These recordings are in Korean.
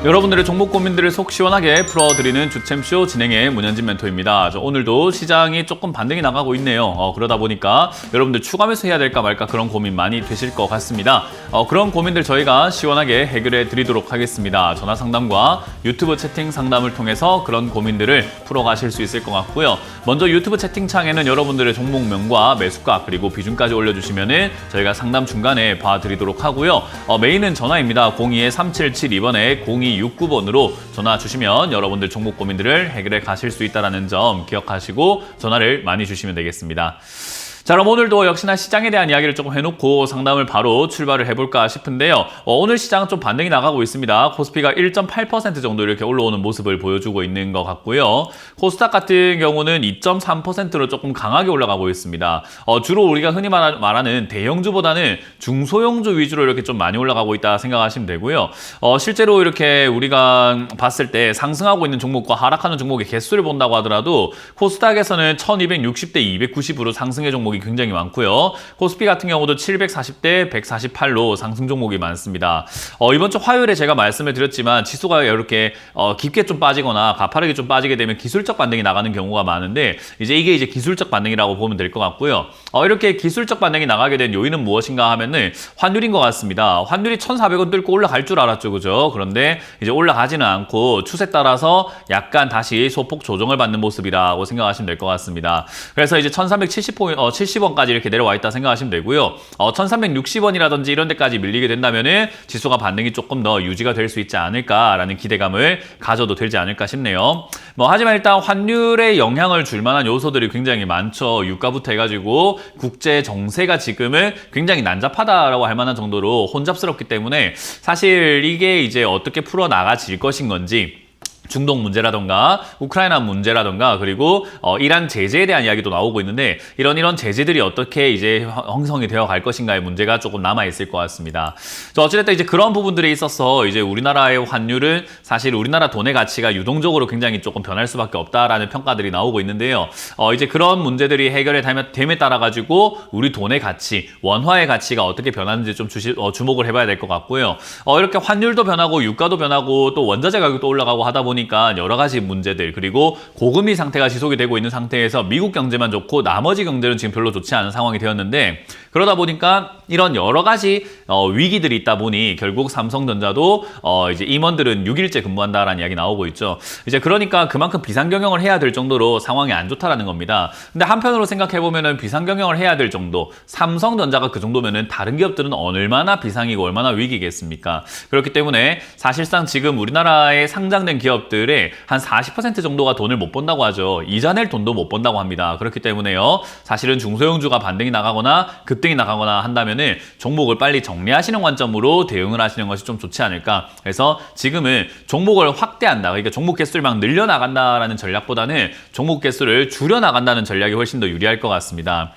여러분들의 종목 고민들을 속 시원하게 풀어드리는 주챔쇼 진행의 문현진 멘토입니다. 오늘도 시장이 조금 반등이 나가고 있네요. 그러다 보니까 여러분들 추가 매수해야 될까 말까 그런 고민 많이 되실 것 같습니다. 그런 고민들 저희가 시원하게 해결해 드리도록 하겠습니다. 전화 상담과 유튜브 채팅 상담을 통해서 그런 고민들을 풀어가실 수 있을 것 같고요. 먼저 유튜브 채팅창에는 여러분들의 종목명과 매수가 그리고 비중까지 올려주시면 저희가 상담 중간에 봐드리도록 하고요. 메인은 전화입니다. 02-3772번에 0269번으로 전화 주시면 여러분들 종목 고민들을 해결해 가실 수 있다는 점 기억하시고 전화를 많이 주시면 되겠습니다. 자, 그럼 오늘도 역시나 시장에 대한 이야기를 조금 해놓고 상담을 바로 출발을 해볼까 싶은데요. 오늘 시장은 좀 반등이 나가고 있습니다. 코스피가 1.8% 정도 이렇게 올라오는 모습을 보여주고 있는 것 같고요. 코스닥 같은 경우는 2.3%로 조금 강하게 올라가고 있습니다. 주로 우리가 흔히 말하는 대형주보다는 중소형주 위주로 이렇게 좀 많이 올라가고 있다 생각하시면 되고요. 실제로 이렇게 우리가 봤을 때 상승하고 있는 종목과 하락하는 종목의 개수를 본다고 하더라도 코스닥에서는 1260대 290으로 상승의 종목이 굉장히 많고요. 코스피 같은 경우도 740대 148로 상승 종목이 많습니다. 이번 주 화요일에 제가 말씀을 드렸지만 지수가 이렇게 깊게 좀 빠지거나 가파르게 좀 빠지게 되면 기술적 반등이 나가는 경우가 많은데 이게 기술적 반등이라고 보면 될 것 같고요. 이렇게 기술적 반등이 나가게 된 요인은 무엇인가 하면은 환율인 것 같습니다. 환율이 1,400원 뚫고 올라갈 줄 알았죠, 그죠? 그런데 이제 올라가지는 않고 추세 따라서 약간 다시 소폭 조정을 받는 모습이라고 생각하시면 될 것 같습니다. 그래서 이제 1,370원까지 이렇게 내려와 있다 생각하시면 되고요. 1,360원이라든지 이런 데까지 밀리게 된다면은 지수가 반등이 조금 더 유지가 될 수 있지 않을까라는 기대감을 가져도 되지 않을까 싶네요. 하지만 일단 환율에 영향을 줄 만한 요소들이 굉장히 많죠. 유가부터 해가지고 국제 정세가 지금은 굉장히 난잡하다라고 할 만한 정도로 혼잡스럽기 때문에 사실 이게 이제 어떻게 풀어나가질 것인 건지 중동 문제라던가 우크라이나 문제라던가 그리고 이란 제재에 대한 이야기도 나오고 있는데 이런 제재들이 어떻게 이제 형성이 되어 갈 것인가의 문제가 조금 남아 있을 것 같습니다. 어찌됐든 이제 그런 부분들에 있어서 이제 우리나라의 환율은 사실 우리나라 돈의 가치가 유동적으로 굉장히 조금 변할 수밖에 없다라는 평가들이 나오고 있는데요. 이제 그런 문제들이 해결이 됨에 따라 가지고 우리 돈의 가치, 원화의 가치가 어떻게 변하는지 좀 주목을 해봐야 될 것 같고요. 이렇게 환율도 변하고 유가도 변하고 또 원자재 가격도 올라가고 하다 보니까 여러 가지 문제들 그리고 고금리 상태가 지속이 되고 있는 상태에서 미국 경제만 좋고 나머지 경제는 지금 별로 좋지 않은 상황이 되었는데 그러다 보니까 이런 여러 가지 위기들이 있다 보니 결국 삼성전자도 이제 임원들은 6일째 근무한다라는 이야기 나오고 있죠. 이제 그러니까 그만큼 비상경영을 해야 될 정도로 상황이 안 좋다라는 겁니다. 근데 한편으로 생각해 보면은 비상경영을 해야 될 정도, 삼성전자가 그 정도면은 다른 기업들은 얼마나 비상이고 얼마나 위기겠습니까? 그렇기 때문에 사실상 지금 우리나라에 상장된 기업들의 한 40% 정도가 돈을 못 번다고 하죠. 이자 낼 돈도 못 번다고 합니다. 그렇기 때문에요. 사실은 중소형주가 반등이 나가거나 급등이 나가거나 한다면은 종목을 빨리 정리하시는 관점으로 대응을 하시는 것이 좀 좋지 않을까. 그래서 지금은 종목을 확대한다. 그러니까 종목 개수를 막 늘려나간다라는 전략보다는 종목 개수를 줄여나간다는 전략이 훨씬 더 유리할 것 같습니다.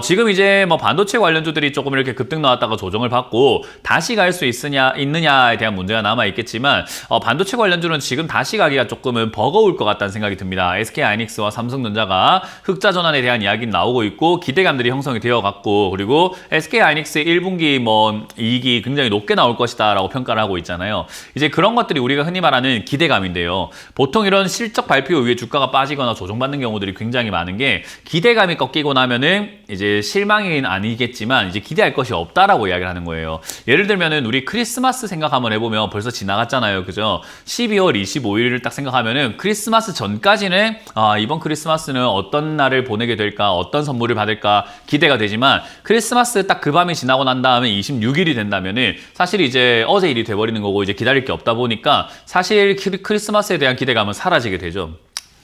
지금 이제 반도체 관련주들이 조금 이렇게 급등 나왔다가 조정을 받고 다시 갈 수 있느냐에 대한 문제가 남아 있겠지만 반도체 관련주는 지금 다시 가기가 조금은 버거울 것 같다는 생각이 듭니다. SK하이닉스와 삼성전자가 흑자 전환에 대한 이야기는 나오고 있고 기대감들이 형성이 되어 갔고 그리고 SK하이닉스의 1분기 이익이 굉장히 높게 나올 것이다라고 평가를 하고 있잖아요. 이제 그런 것들이 우리가 흔히 말하는 기대감인데요. 보통 이런 실적 발표 이후에 주가가 빠지거나 조정받는 경우들이 굉장히 많은 게 기대감이 꺾이고 나면은 이제 실망이 아니겠지만 이제 기대할 것이 없다라고 이야기를 하는 거예요. 예를 들면은 우리 크리스마스 생각 한번 해보면 벌써 지나갔잖아요. 그죠? 12월 25일을 딱 생각하면은 크리스마스 전까지는 이번 크리스마스는 어떤 날을 보내게 될까 어떤 선물을 받을까 기대가 되지만 크리스마스 딱 그 밤이 지나고 난 다음에 26일이 된다면은 사실 이제 어제 일이 돼버리는 거고 이제 기다릴 게 없다 보니까 사실 크리스마스에 대한 기대감은 사라지게 되죠.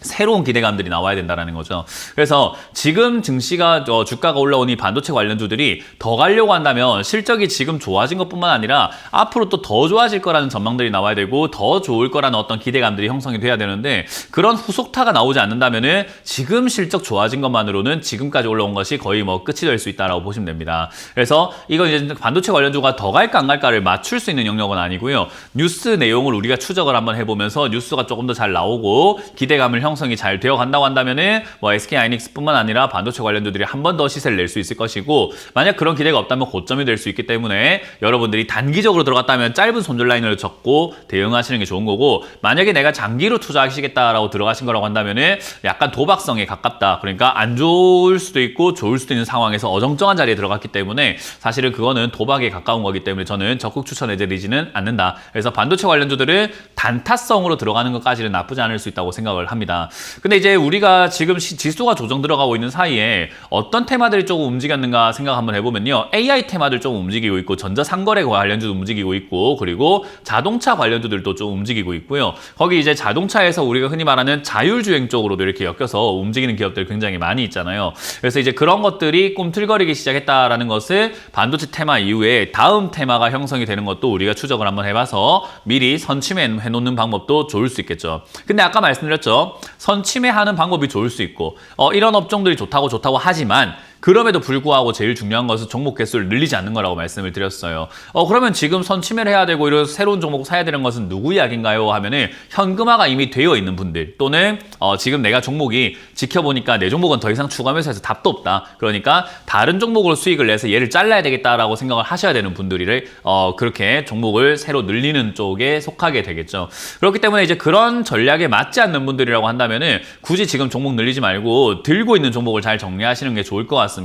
새로운 기대감들이 나와야 된다는 거죠. 그래서 지금 증시가 주가가 올라오니 반도체 관련주들이 더 가려고 한다면 실적이 지금 좋아진 것뿐만 아니라 앞으로 또 더 좋아질 거라는 전망들이 나와야 되고 더 좋을 거라는 어떤 기대감들이 형성이 돼야 되는데 그런 후속타가 나오지 않는다면은 지금 실적 좋아진 것만으로는 지금까지 올라온 것이 거의 끝이 될 수 있다라고 보시면 됩니다. 그래서 이건 이제 반도체 관련주가 더 갈까 안 갈까를 맞출 수 있는 영역은 아니고요. 뉴스 내용을 우리가 추적을 한번 해보면서 뉴스가 조금 더 잘 나오고 기대감을 형성 형성이 잘 되어 간다고 한다면은 뭐 SK 하이닉스뿐만 아니라 반도체 관련주들이 한 번 더 시세를 낼 수 있을 것이고, 만약 그런 기대가 없다면 고점이 될 수 있기 때문에 여러분들이 단기적으로 들어갔다면 짧은 손절 라인을 접고 대응하시는 게 좋은 거고, 만약에 내가 장기로 투자하시겠다라고 들어가신 거라고 한다면은 약간 도박성에 가깝다. 그러니까 안 좋을 수도 있고 좋을 수도 있는 상황에서 어정쩡한 자리에 들어갔기 때문에 사실은 그거는 도박에 가까운 거기 때문에 저는 적극 추천해드리지는 않는다. 그래서 반도체 관련주들은 단타성으로 들어가는 것까지는 나쁘지 않을 수 있다고 생각을 합니다. 근데 이제 우리가 지금 지수가 조정 들어가고 있는 사이에 어떤 테마들이 조금 움직였는가 생각 한번 해보면요. AI 테마들 좀 움직이고 있고, 전자상거래 관련주도 움직이고 있고, 그리고 자동차 관련주들도 좀 움직이고 있고요. 거기 이제 자동차에서 우리가 흔히 말하는 자율주행 쪽으로도 이렇게 엮여서 움직이는 기업들 굉장히 많이 있잖아요. 그래서 이제 그런 것들이 꿈틀거리기 시작했다라는 것을 반도체 테마 이후에 다음 테마가 형성이 되는 것도 우리가 추적을 한번 해봐서 미리 선침해 놓는 방법도 좋을 수 있겠죠. 근데 아까 말씀드렸죠. 선침해하는 방법이 좋을 수 있고 이런 업종들이 좋다고 하지만 그럼에도 불구하고 제일 중요한 것은 종목 개수를 늘리지 않는 거라고 말씀을 드렸어요. 그러면 지금 선침해를 해야 되고 이런 새로운 종목 사야 되는 것은 누구 이야기인가요? 하면은 현금화가 이미 되어 있는 분들, 또는 지금 내가 종목이 지켜보니까 내 종목은 더 이상 추가 매수해서 답도 없다. 그러니까 다른 종목으로 수익을 내서 얘를 잘라야 되겠다라고 생각을 하셔야 되는 분들이 그렇게 종목을 새로 늘리는 쪽에 속하게 되겠죠. 그렇기 때문에 이제 그런 전략에 맞지 않는 분들이라고 한다면은 굳이 지금 종목 늘리지 말고 들고 있는 종목을 잘 정리하시는 게 좋을 것 같습니다.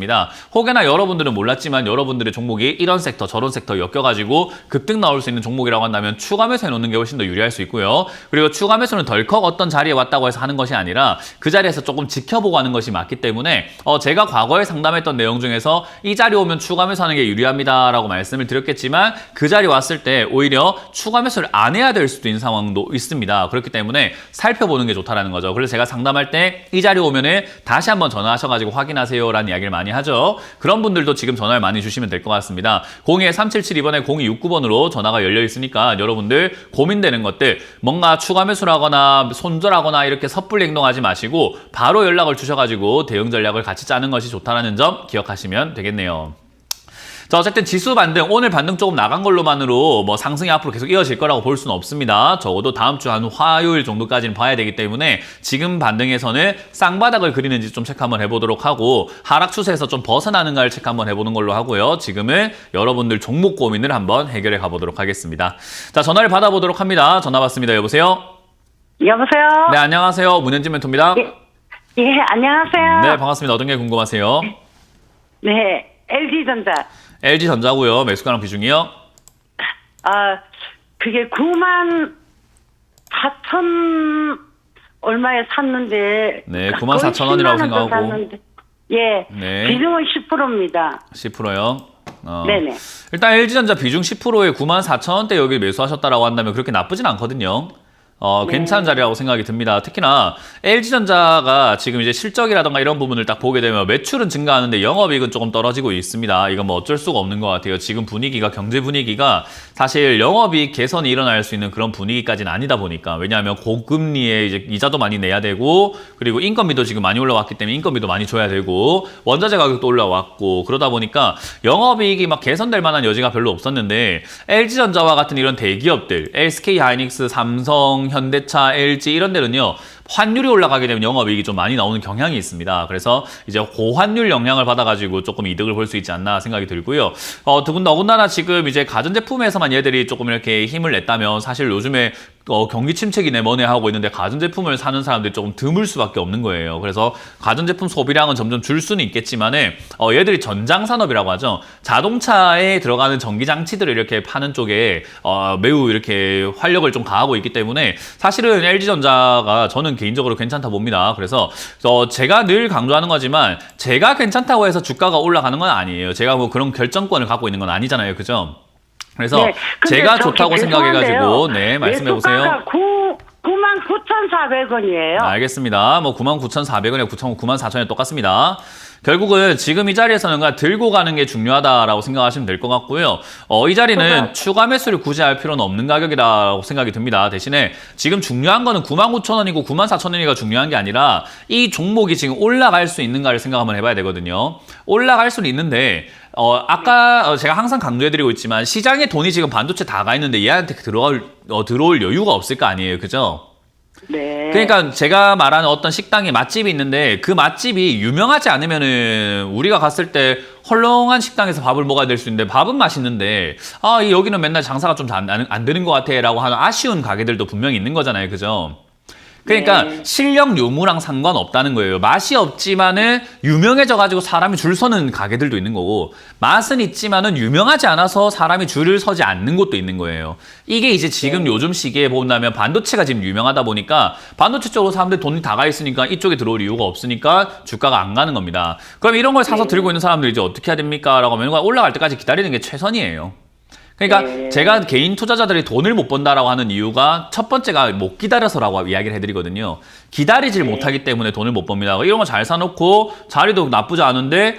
혹여나 여러분들은 몰랐지만 여러분들의 종목이 이런 섹터 저런 섹터 엮여가지고 급등 나올 수 있는 종목이라고 한다면 추가 매수 해놓는 게 훨씬 더 유리할 수 있고요. 그리고 추가 매수는 덜컥 어떤 자리에 왔다고 해서 하는 것이 아니라 그 자리에서 조금 지켜보고 하는 것이 맞기 때문에 제가 과거에 상담했던 내용 중에서 이 자리 오면 추가 매수하는 게 유리합니다 라고 말씀을 드렸겠지만, 그 자리 왔을 때 오히려 추가 매수를 안 해야 될 수도 있는 상황도 있습니다. 그렇기 때문에 살펴보는 게 좋다라는 거죠. 그래서 제가 상담할 때 이 자리 오면은 다시 한번 전화하셔가지고 확인하세요 라는 이야기를 많이 하죠. 그런 분들도 지금 전화를 많이 주시면 될 것 같습니다. 02-377-2번에 0269번으로 전화가 열려 있으니까 여러분들 고민되는 것들, 뭔가 추가 매수를 하거나 손절하거나 이렇게 섣불리 행동하지 마시고 바로 연락을 주셔가지고 대응 전략을 같이 짜는 것이 좋다는 점 기억하시면 되겠네요. 자, 어쨌든 지수 반등, 오늘 반등 조금 나간 걸로만으로 뭐 상승이 앞으로 계속 이어질 거라고 볼 수는 없습니다. 적어도 다음 주 한 화요일 정도까지는 봐야 되기 때문에 지금 반등에서는 쌍바닥을 그리는지 좀 체크 한번 해보도록 하고, 하락 추세에서 좀 벗어나는가를 체크 한번 해보는 걸로 하고요. 지금은 여러분들 종목 고민을 한번 해결해 가보도록 하겠습니다. 자, 전화를 받아보도록 합니다. 전화 받습니다. 여보세요? 여보세요? 네, 안녕하세요. 문현진 멘토입니다. 예, 안녕하세요. 네, 반갑습니다. 어떤 게 궁금하세요? 네, LG전자. LG전자고요. 매수가랑 비중이요? 그게 9만 4천 얼마에 샀는데. 네, 9만 4천 원이라고 생각하고. 샀는데. 예, 네. 비중은 10%입니다. 10%요? 네네. 일단 LG전자 비중 10%에 9만 4천 원대 여기 매수하셨다라고 한다면 그렇게 나쁘진 않거든요. 네. 괜찮은 자리라고 생각이 듭니다. 특히나 LG전자가 지금 이제 실적이라던가 이런 부분을 딱 보게 되면 매출은 증가하는데 영업이익은 조금 떨어지고 있습니다. 이건 뭐 어쩔 수가 없는 것 같아요. 지금 분위기가, 경제 분위기가 사실 영업이익 개선이 일어날 수 있는 그런 분위기까지는 아니다 보니까, 왜냐하면 고금리에 이제 이자도 많이 내야 되고, 그리고 인건비도 지금 많이 올라왔기 때문에 인건비도 많이 줘야 되고, 원자재 가격도 올라왔고, 그러다 보니까 영업이익이 막 개선될 만한 여지가 별로 없었는데, LG전자와 같은 이런 대기업들, SK 하이닉스, 삼성, 현대차, LG 이런 데는요, 환율이 올라가게 되면 영업이익이 좀 많이 나오는 경향이 있습니다. 그래서 이제 고환율 영향을 받아가지고 조금 이득을 볼 수 있지 않나 생각이 들고요. 더군다나 지금 이제 가전제품에서만 얘들이 조금 이렇게 힘을 냈다면, 사실 요즘에 경기 침체기네 뭐네 하고 있는데 가전제품을 사는 사람들이 조금 드물 수밖에 없는 거예요. 그래서 가전제품 소비량은 점점 줄 수는 있겠지만은 얘들이 전장산업이라고 하죠. 자동차에 들어가는 전기장치들을 이렇게 파는 쪽에 매우 이렇게 활력을 좀 가하고 있기 때문에 사실은 LG전자가 저는 개인적으로 괜찮다 봅니다. 그래서 제가 늘 강조하는 거지만 제가 괜찮다고 해서 주가가 올라가는 건 아니에요. 제가 뭐 그런 결정권을 갖고 있는 건 아니잖아요. 그죠? 그래서 네, 제가 좋다고 생각해가지고 네, 말씀해보세요. 99,400원이에요. 알겠습니다. 뭐 99,400원에 94,000원에 똑같습니다. 결국은 지금 이 자리에서는 들고 가는 게 중요하다라고 생각하시면 될 것 같고요. 이 자리는 추가 매수를 굳이 할 필요는 없는 가격이라고 생각이 듭니다. 대신에 지금 중요한 거는 99,000원이고 94,000원이가 중요한 게 아니라 이 종목이 지금 올라갈 수 있는가를 생각 한번 해봐야 되거든요. 올라갈 수는 있는데 아까 제가 항상 강조해드리고 있지만 시장에 돈이 지금 반도체 다 가 있는데 얘한테 들어올 여유가 없을 거 아니에요. 그죠? 네. 그러니까 제가 말하는 어떤 식당에 맛집이 있는데 그 맛집이 유명하지 않으면은 우리가 갔을 때 헐렁한 식당에서 밥을 먹어야 될 수 있는데 밥은 맛있는데 여기는 맨날 장사가 좀 안 되는 것 같아라고 하는 아쉬운 가게들도 분명히 있는 거잖아요. 그죠? 그러니까 네. 실력 요무랑 상관없다는 거예요. 맛이 없지만은 유명해져가지고 사람이 줄 서는 가게들도 있는 거고 맛은 있지만은 유명하지 않아서 사람이 줄을 서지 않는 곳도 있는 거예요. 이게 이제 지금 요즘 시기에 본다면 반도체가 지금 유명하다 보니까 반도체 쪽으로 사람들이 돈이 다 가 있으니까 이쪽에 들어올 이유가 없으니까 주가가 안 가는 겁니다. 그럼 이런 걸 사서 들고 있는 사람들이 이제 어떻게 해야 됩니까? 라고 하면 올라갈 때까지 기다리는 게 최선이에요. 그러니까 제가 개인 투자자들이 돈을 못 번다라고 하는 이유가 첫 번째가 못 기다려서라고 이야기를 해드리거든요. 기다리질 못하기 때문에 돈을 못 법니다. 이런 거 잘 사놓고 자리도 나쁘지 않은데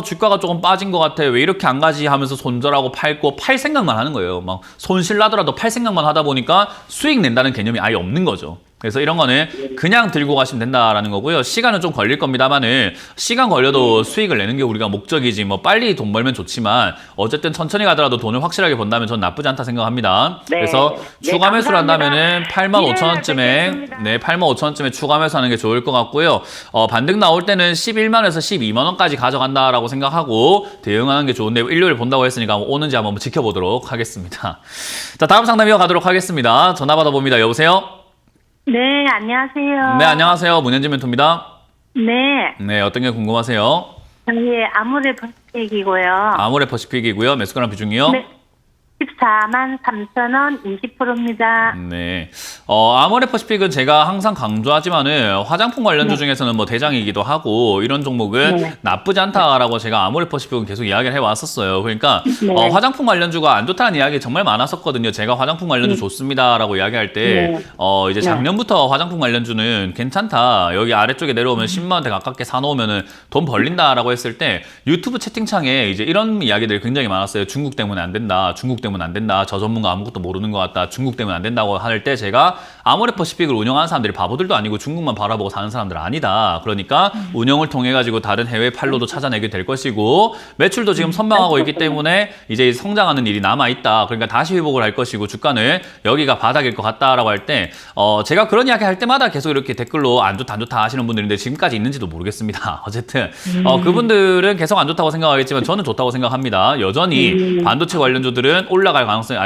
주가가 조금 빠진 것 같아. 왜 이렇게 안 가지 하면서 손절하고 팔고 팔 생각만 하는 거예요. 막 손실 나더라도 팔 생각만 하다 보니까 수익 낸다는 개념이 아예 없는 거죠. 그래서 이런 거는 그냥 들고 가시면 된다라는 거고요. 시간은 좀 걸릴 겁니다만은 시간 걸려도 수익을 내는 게 우리가 목적이지 뭐 빨리 돈 벌면 좋지만 어쨌든 천천히 가더라도 돈을 확실하게 번다면 전 나쁘지 않다 생각합니다. 네. 그래서 네, 추가 매수를 감사합니다. 한다면은 85,000원쯤에 네, 85,000원쯤에 추가 매수하는 게 좋을 것 같고요. 반등 나올 때는 11만 원에서 12만 원까지 가져간다라고 생각하고 대응하는 게 좋은데 일요일 본다고 했으니까 오는지 한번 지켜보도록 하겠습니다. 자, 다음 상담 이어가도록 하겠습니다. 전화 받아봅니다. 여보세요? 네, 안녕하세요. 네, 안녕하세요. 문현진 멘토입니다. 네, 네, 어떤 게 궁금하세요? 저희 아모레 버스텍이고요. 아모레퍼시픽이고요. 매수가랑 비중이요? 네, 14만 3천 원 20%입니다. 네. 아모레퍼시픽은 제가 항상 강조하지만은 화장품 관련주 중에서는 뭐 대장이기도 하고 이런 종목은 네. 나쁘지 않다라고 제가 아모레퍼시픽은 계속 이야기를 해왔었어요. 그러니까 네. 화장품 관련주가 안 좋다는 이야기 정말 많았었거든요. 제가 화장품 관련주 좋습니다라고 이야기할 때 네. 이제 작년부터 화장품 관련주는 괜찮다. 여기 아래쪽에 내려오면 10만 원대 가깝게 사놓으면은 돈 벌린다라고 했을 때 유튜브 채팅창에 이제 이런 이야기들이 굉장히 많았어요. 중국 때문에 안 된다. 중국 때문에 안 된다. 저 전문가 아무것도 모르는 것 같다. 중국 때문에 안 된다고 할 때 제가 아모레퍼시픽을 운영하는 사람들이 바보들도 아니고 중국만 바라보고 사는 사람들 아니다. 그러니까 운영을 통해 가지고 다른 해외 판로도 찾아내게 될 것이고 매출도 지금 선방하고 있기 때문에 이제 성장하는 일이 남아 있다. 그러니까 다시 회복을 할 것이고 주가는 여기가 바닥일 것 같다라고 할 때 제가 그런 이야기 할 때마다 계속 이렇게 댓글로 안 좋다 안 좋다 하시는 분들인데 지금까지 있는지도 모르겠습니다. 어쨌든 그분들은 계속 안 좋다고 생각하겠지만 저는 좋다고 생각합니다. 여전히 반도체 관련주들은 올라갈 가능성이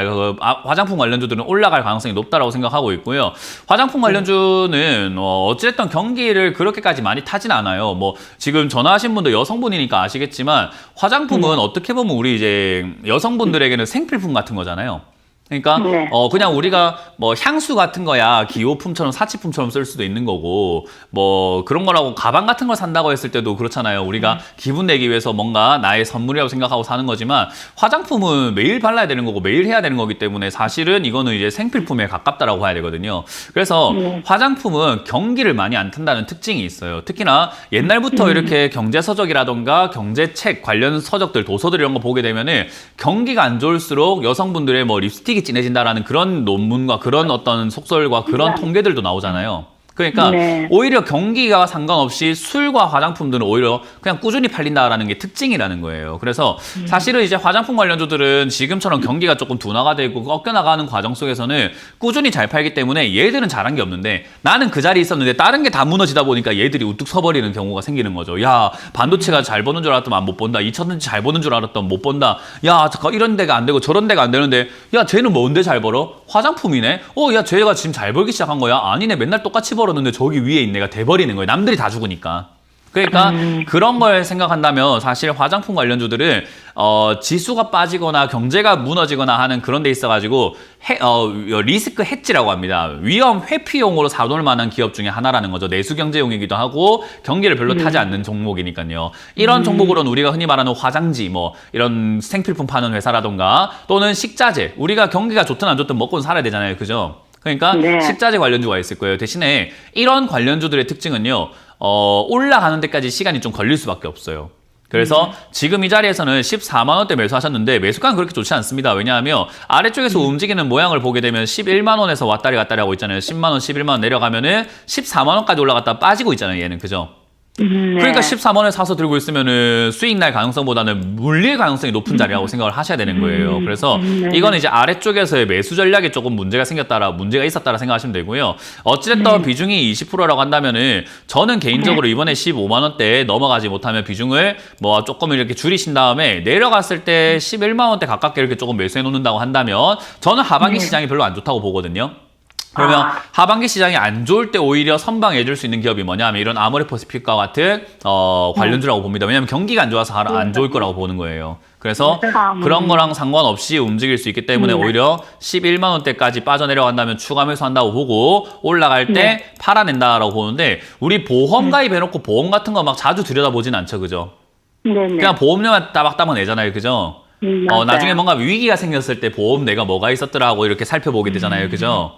화장품 관련주들은 올라갈 가능성이 높다라고 생각하고 있고요. 화장품 관련주는 어찌됐든 경기를 그렇게까지 많이 타진 않아요. 뭐 지금 전화하신 분도 여성분이니까 아시겠지만 화장품은 어떻게 보면 우리 이제 여성분들에게는 생필품 같은 거잖아요. 그러니까 네. 그냥 우리가 뭐 향수 같은 거야 기호품처럼 사치품처럼 쓸 수도 있는 거고 뭐 그런 거라고 가방 같은 걸 산다고 했을 때도 그렇잖아요. 우리가 기분 내기 위해서 뭔가 나의 선물이라고 생각하고 사는 거지만 화장품은 매일 발라야 되는 거고 매일 해야 되는 거기 때문에 사실은 이거는 이제 생필품에 가깝다라고 봐야 되거든요. 그래서 화장품은 경기를 많이 안 탄다는 특징이 있어요. 특히나 옛날부터 이렇게 경제서적이라던가 경제책 관련 서적들 도서들 이런 거 보게 되면은 경기가 안 좋을수록 여성분들의 뭐 립스틱이 진해진다라는 그런 논문과 그런 어떤 속설과 그런 통계들도 나오잖아요. 그러니까 네. 오히려 경기가 상관없이 술과 화장품들은 오히려 그냥 꾸준히 팔린다라는 게 특징이라는 거예요. 그래서 사실은 이제 화장품 관련주들은 지금처럼 경기가 조금 둔화가 되고 꺾여나가는 과정 속에서는 꾸준히 잘 팔기 때문에 얘들은 잘한 게 없는데 나는 그 자리에 있었는데 다른 게 다 무너지다 보니까 얘들이 우뚝 서버리는 경우가 생기는 거죠. 야, 반도체가 잘 버는 줄 알았더만 못 본다. 2차전지 잘 버는 줄 알았더만 못 본다. 야, 잠깐 이런 데가 안 되고 저런 데가 안 되는데 야, 쟤는 뭔데 잘 벌어? 화장품이네? 야, 쟤가 지금 잘 벌기 시작한 거야? 아니네, 맨날 똑같이 벌었는데 저기 위에 있는 애가 돼버리는 거예요. 남들이 다 죽으니까. 그러니까 그런 걸 생각한다면 사실 화장품 관련주들은 지수가 빠지거나 경제가 무너지거나 하는 그런 데 있어가지고 리스크 해지라고 합니다. 위험 회피용으로 사놓을 만한 기업 중에 하나라는 거죠. 내수경제용이기도 하고 경기를 별로 타지 않는 종목이니까요. 이런 종목으로는 우리가 흔히 말하는 화장지 뭐 이런 생필품 파는 회사라던가 또는 식자재 우리가 경기가 좋든 안 좋든 먹고는 살아야 되잖아요. 그죠? 그러니까 네. 식자재 관련주가 있을 거예요. 대신에 이런 관련주들의 특징은요. 올라가는 데까지 시간이 좀 걸릴 수밖에 없어요. 그래서 지금 이 자리에서는 14만 원대 매수하셨는데 매수가는 그렇게 좋지 않습니다. 왜냐하면 아래쪽에서 움직이는 모양을 보게 되면 11만 원에서 왔다리 갔다리 하고 있잖아요. 10만 원, 11만 원 내려가면은 14만 원까지 올라갔다 빠지고 있잖아요. 얘는 그죠? 그러니까 13원에 사서 들고 있으면은 수익 날 가능성보다는 물릴 가능성이 높은 자리라고 생각을 하셔야 되는 거예요. 그래서 이거는 이제 아래쪽에서의 매수 전략에 조금 문제가 있었다라 생각하시면 되고요. 어찌됐든 비중이 20%라고 한다면은 저는 개인적으로 이번에 15만 원대 넘어가지 못하면 비중을 뭐 조금 이렇게 줄이신 다음에 내려갔을 때 11만 원대 가깝게 이렇게 조금 매수해 놓는다고 한다면 저는 하반기 시장이 별로 안 좋다고 보거든요. 그러면 하반기 시장이 안 좋을 때 오히려 선방해줄 수 있는 기업이 뭐냐 하면 이런 아모레퍼시픽과 같은 관련주라고 봅니다. 왜냐하면 경기가 안 좋아서 안 좋을 거라고 보는 거예요. 그래서 그런 거랑 상관없이 움직일 수 있기 때문에 오히려 11만 원대까지 빠져내려간다면 추가 매수한다고 보고 올라갈 때 팔아낸다라고 보는데 우리 보험 가입해놓고 보험 같은 거 막 자주 들여다보진 않죠. 그죠? 그냥 보험료만 따박따박 내잖아요. 그죠? 나중에 뭔가 위기가 생겼을 때 보험 내가 뭐가 있었더라 하고 이렇게 살펴보게 되잖아요. 그죠?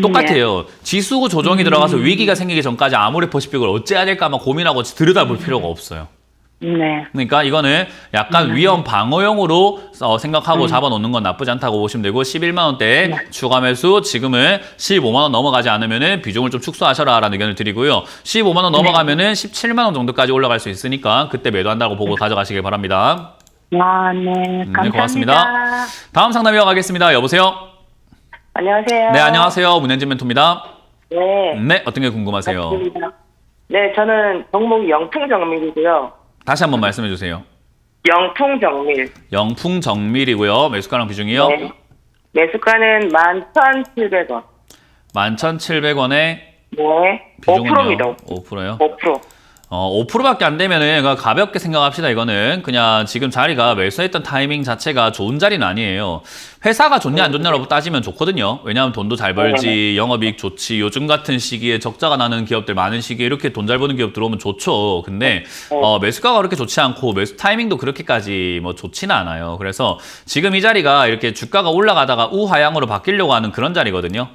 똑같아요. 지수 조정이 들어가서 위기가 생기기 전까지 아모레퍼시픽을 어찌해야 될까 막 고민하고 들여다볼 필요가 없어요. 그러니까 이거는 약간 위험 방어용으로 생각하고 잡아놓는 건 나쁘지 않다고 보시면 되고 11만 원대 추가 매수 지금은 15만 원 넘어가지 않으면은 비중을 좀 축소하셔라라는 의견을 드리고요. 15만 원 넘어가면은 17만 원 정도까지 올라갈 수 있으니까 그때 매도한다고 보고 가져가시길 바랍니다. 네. 감사합니다. 고맙습니다. 다음 상담 이어가겠습니다. 여보세요? 안녕하세요. 네, 안녕하세요. 문현진 멘토입니다. 네. 네, 어떤 게 궁금하세요? 맞습니다. 네, 저는 종목 영풍정밀이고요. 다시 한번 말씀해 주세요. 영풍정밀. 영풍정밀이고요. 매수가랑 비중이요? 네. 매수가는 11,700원. 11,700원에 네. 비중은요? 5%입니다. 5%요? 5%. 5%밖에 안 되면은 가볍게 생각합시다. 이거는 그냥 지금 자리가 매수했던 타이밍 자체가 좋은 자리는 아니에요. 회사가 좋냐 안 좋냐라고 따지면 좋거든요. 왜냐하면 돈도 잘 벌지, 영업이익 좋지. 요즘 같은 시기에 적자가 나는 기업들 많은 시기에 이렇게 돈 잘 버는 기업 들어오면 좋죠. 근데 매수가가 그렇게 좋지 않고 매수 타이밍도 그렇게까지 뭐 좋지는 않아요. 그래서 지금 이 자리가 이렇게 주가가 올라가다가 우하향으로 바뀌려고 하는 그런 자리거든요.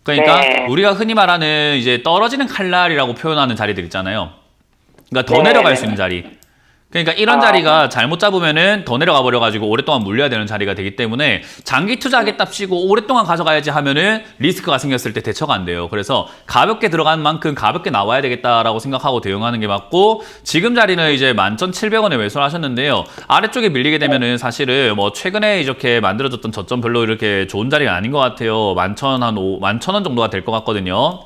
그러니까 우리가 흔히 말하는 이제 떨어지는 칼날이라고 표현하는 자리들 있잖아요. 그러니까 더 내려갈 수 있는 자리. 그러니까 이런 자리가 잘못 잡으면은 더 내려가 버려가지고 오랫동안 물려야 되는 자리가 되기 때문에 장기 투자하겠답시고 오랫동안 가져가야지 하면은 리스크가 생겼을 때 대처가 안 돼요. 그래서 가볍게 들어간 만큼 가볍게 나와야 되겠다라고 생각하고 대응하는 게 맞고 지금 자리는 이제 11,700원에 매수를 하셨는데요. 아래쪽에 밀리게 되면은 사실은 뭐 최근에 이렇게 만들어졌던 저점 별로 이렇게 좋은 자리가 아닌 것 같아요. 11,000원 정도가 될 것 같거든요.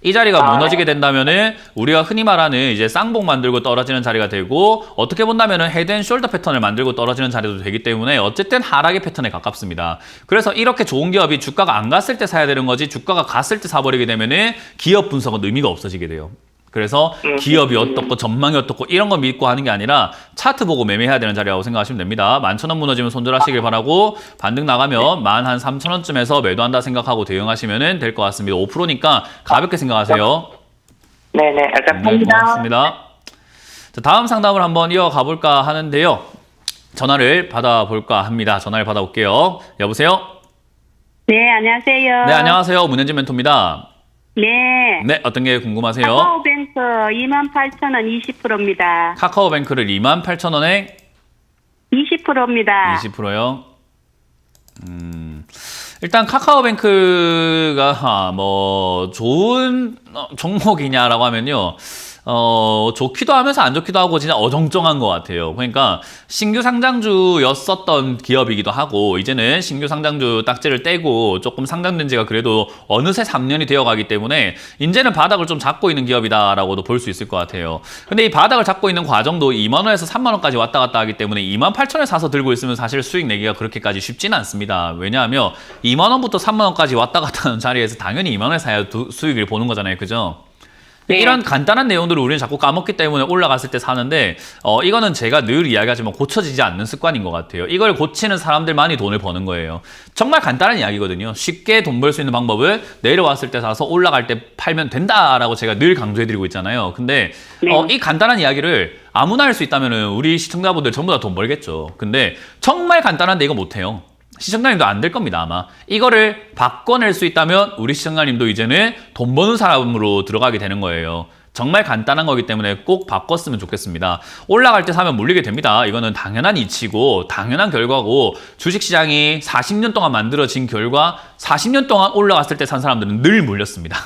이 자리가 무너지게 된다면은 우리가 흔히 말하는 이제 쌍봉 만들고 떨어지는 자리가 되고 어떻게 본다면은 헤드앤숄더 패턴을 만들고 떨어지는 자리도 되기 때문에 어쨌든 하락의 패턴에 가깝습니다. 그래서 이렇게 좋은 기업이 주가가 안 갔을 때 사야 되는 거지 주가가 갔을 때 사버리게 되면은 기업 분석은 의미가 없어지게 돼요. 그래서 기업이 어떻고 전망이 어떻고 이런 거 믿고 하는 게 아니라 차트 보고 매매해야 되는 자리라고 생각하시면 됩니다. 11,000원 무너지면 손절하시길 바라고 반등 나가면 13,000원쯤에서 매도한다 생각하고 대응하시면 될 것 같습니다. 5%니까 가볍게 생각하세요. 네네, 네, 알겠습니다. 고맙습니다. 자, 다음 상담을 한번 이어가 볼까 하는데요. 전화를 받아볼까 합니다. 전화를 받아볼게요. 여보세요? 네, 안녕하세요. 네, 안녕하세요. 문현진 멘토입니다. 네. 네, 어떤 게 궁금하세요? 카카오뱅크 28,000원 20%입니다. 카카오뱅크를 28,000원에 20%입니다. 20%요? 일단 카카오뱅크가 뭐 좋은 종목이냐라고 하면요. 좋기도 하면서 안 좋기도 하고 진짜 어정쩡한 것 같아요. 그러니까 신규 상장주였었던 기업이기도 하고 이제는 신규 상장주 딱지를 떼고 조금 상장된 지가 그래도 어느새 3년이 되어가기 때문에 이제는 바닥을 좀 잡고 있는 기업이다라고도 볼 수 있을 것 같아요. 근데 이 바닥을 잡고 있는 과정도 2만 원에서 3만 원까지 왔다 갔다 하기 때문에 28,000원에 사서 들고 있으면 사실 수익 내기가 그렇게까지 쉽지는 않습니다. 왜냐하면 2만 원부터 3만 원까지 왔다 갔다 하는 자리에서 당연히 2만 원에 사야 수익을 보는 거잖아요. 그죠? 네. 이런 간단한 내용들을 우리는 자꾸 까먹기 때문에 올라갔을 때 사는데 이거는 제가 늘 이야기하지만 고쳐지지 않는 습관인 것 같아요. 이걸 고치는 사람들만이 돈을 버는 거예요. 정말 간단한 이야기거든요. 쉽게 돈 벌 수 있는 방법을 내려왔을 때 사서 올라갈 때 팔면 된다라고 제가 늘 강조해드리고 있잖아요. 근데 이 간단한 이야기를 아무나 할 수 있다면 우리 시청자분들 전부 다 돈 벌겠죠. 근데 정말 간단한데 이거 못해요. 시청자님도 안 될 겁니다, 아마. 이거를 바꿔낼 수 있다면 우리 시청자님도 이제는 돈 버는 사람으로 들어가게 되는 거예요. 정말 간단한 거기 때문에 꼭 바꿨으면 좋겠습니다. 올라갈 때 사면 물리게 됩니다. 이거는 당연한 이치고 당연한 결과고 주식시장이 40년 동안 만들어진 결과 40년 동안 올라갔을 때 산 사람들은 늘 물렸습니다.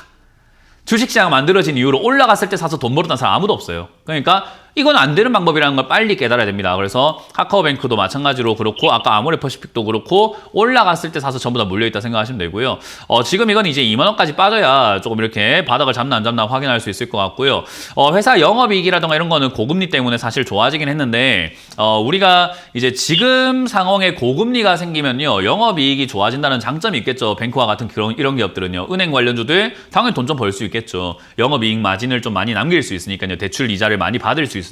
주식시장 만들어진 이후로 올라갔을 때 사서 돈 벌었다는 사람 아무도 없어요. 그러니까 이건 안 되는 방법이라는 걸 빨리 깨달아야 됩니다. 그래서 카카오뱅크도 마찬가지로 그렇고 아까 아모레퍼시픽도 그렇고 올라갔을 때 사서 전부 다 물려있다 생각하시면 되고요. 지금 이건 이제 2만 원까지 빠져야 조금 이렇게 바닥을 잡나 안 잡나 확인할 수 있을 것 같고요. 회사 영업이익이라던가 이런 거는 고금리 때문에 사실 좋아지긴 했는데 우리가 이제 지금 상황에 고금리가 생기면요. 영업이익이 좋아진다는 장점이 있겠죠. 뱅크와 같은 이런 기업들은요. 은행 관련주들 당연히 돈 좀 벌 수 있겠죠. 영업이익 마진을 좀 많이 남길 수 있으니까요. 대출 이자를 많이 받을 수 있으니까요.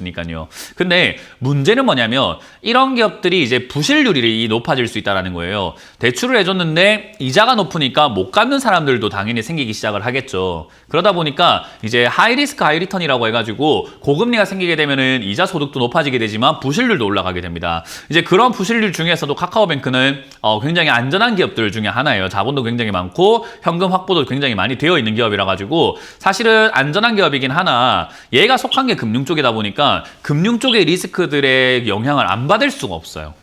근데 문제는 뭐냐면 이런 기업들이 이제 부실률이 높아질 수 있다는 거예요. 대출을 해줬는데 이자가 높으니까 못 갚는 사람들도 당연히 생기기 시작을 하겠죠. 그러다 보니까 이제 하이리스크 하이리턴이라고 해가지고 고금리가 생기게 되면은 이자 소득도 높아지게 되지만 부실률도 올라가게 됩니다. 이제 그런 부실률 중에서도 카카오뱅크는 굉장히 안전한 기업들 중에 하나예요. 자본도 굉장히 많고 현금 확보도 굉장히 많이 되어 있는 기업이라 가지고 사실은 안전한 기업이긴 하나 얘가 속한 게 금융 쪽이다 보니까 금융 쪽의 리스크들의 영향을 안 받을 수가 없어요.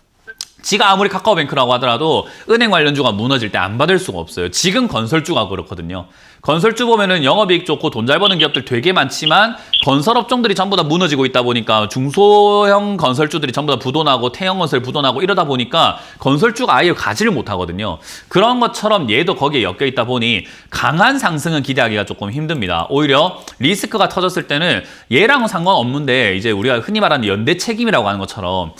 지가 아무리 카카오뱅크라고 하더라도 은행 관련주가 무너질 때 안 받을 수가 없어요. 지금 건설주가 그렇거든요. 건설주 보면은 영업이익 좋고 돈 잘 버는 기업들 되게 많지만 건설업종들이 전부 다 무너지고 있다 보니까 중소형 건설주들이 전부 다 부도나고 태형건설 부도나고 이러다 보니까 건설주가 아예 가지를 못하거든요. 그런 것처럼 얘도 거기에 엮여 있다 보니 강한 상승은 기대하기가 조금 힘듭니다. 오히려 리스크가 터졌을 때는 얘랑은 상관없는데 이제 우리가 흔히 말하는 연대 책임이라고 하는 것처럼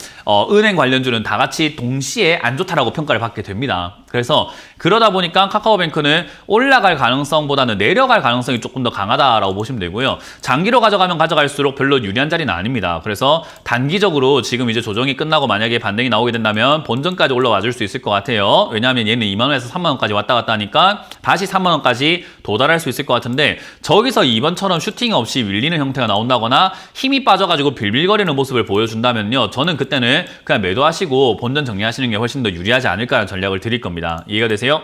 은행 관련주는 다 같이 동시에 안 좋다라고 평가를 받게 됩니다. 그래서 그러다 보니까 카카오뱅크는 올라갈 가능성보다는 내려갈 가능성이 조금 더 강하다라고 보시면 되고요. 장기로 가져가면 가져갈수록 별로 유리한 자리는 아닙니다. 그래서 단기적으로 지금 이제 조정이 끝나고 만약에 반등이 나오게 된다면 본전까지 올라와 줄 수 있을 것 같아요. 왜냐하면 얘는 2만 원에서 3만 원까지 왔다 갔다 하니까 다시 3만 원까지 도달할 수 있을 것 같은데 저기서 이번처럼 슈팅 없이 밀리는 형태가 나온다거나 힘이 빠져가지고 빌빌거리는 모습을 보여준다면요. 저는 그때는 그냥 매도하시고 본전 정리하시는 게 훨씬 더 유리하지 않을까 전략을 드릴 겁니다. 이해가 되세요?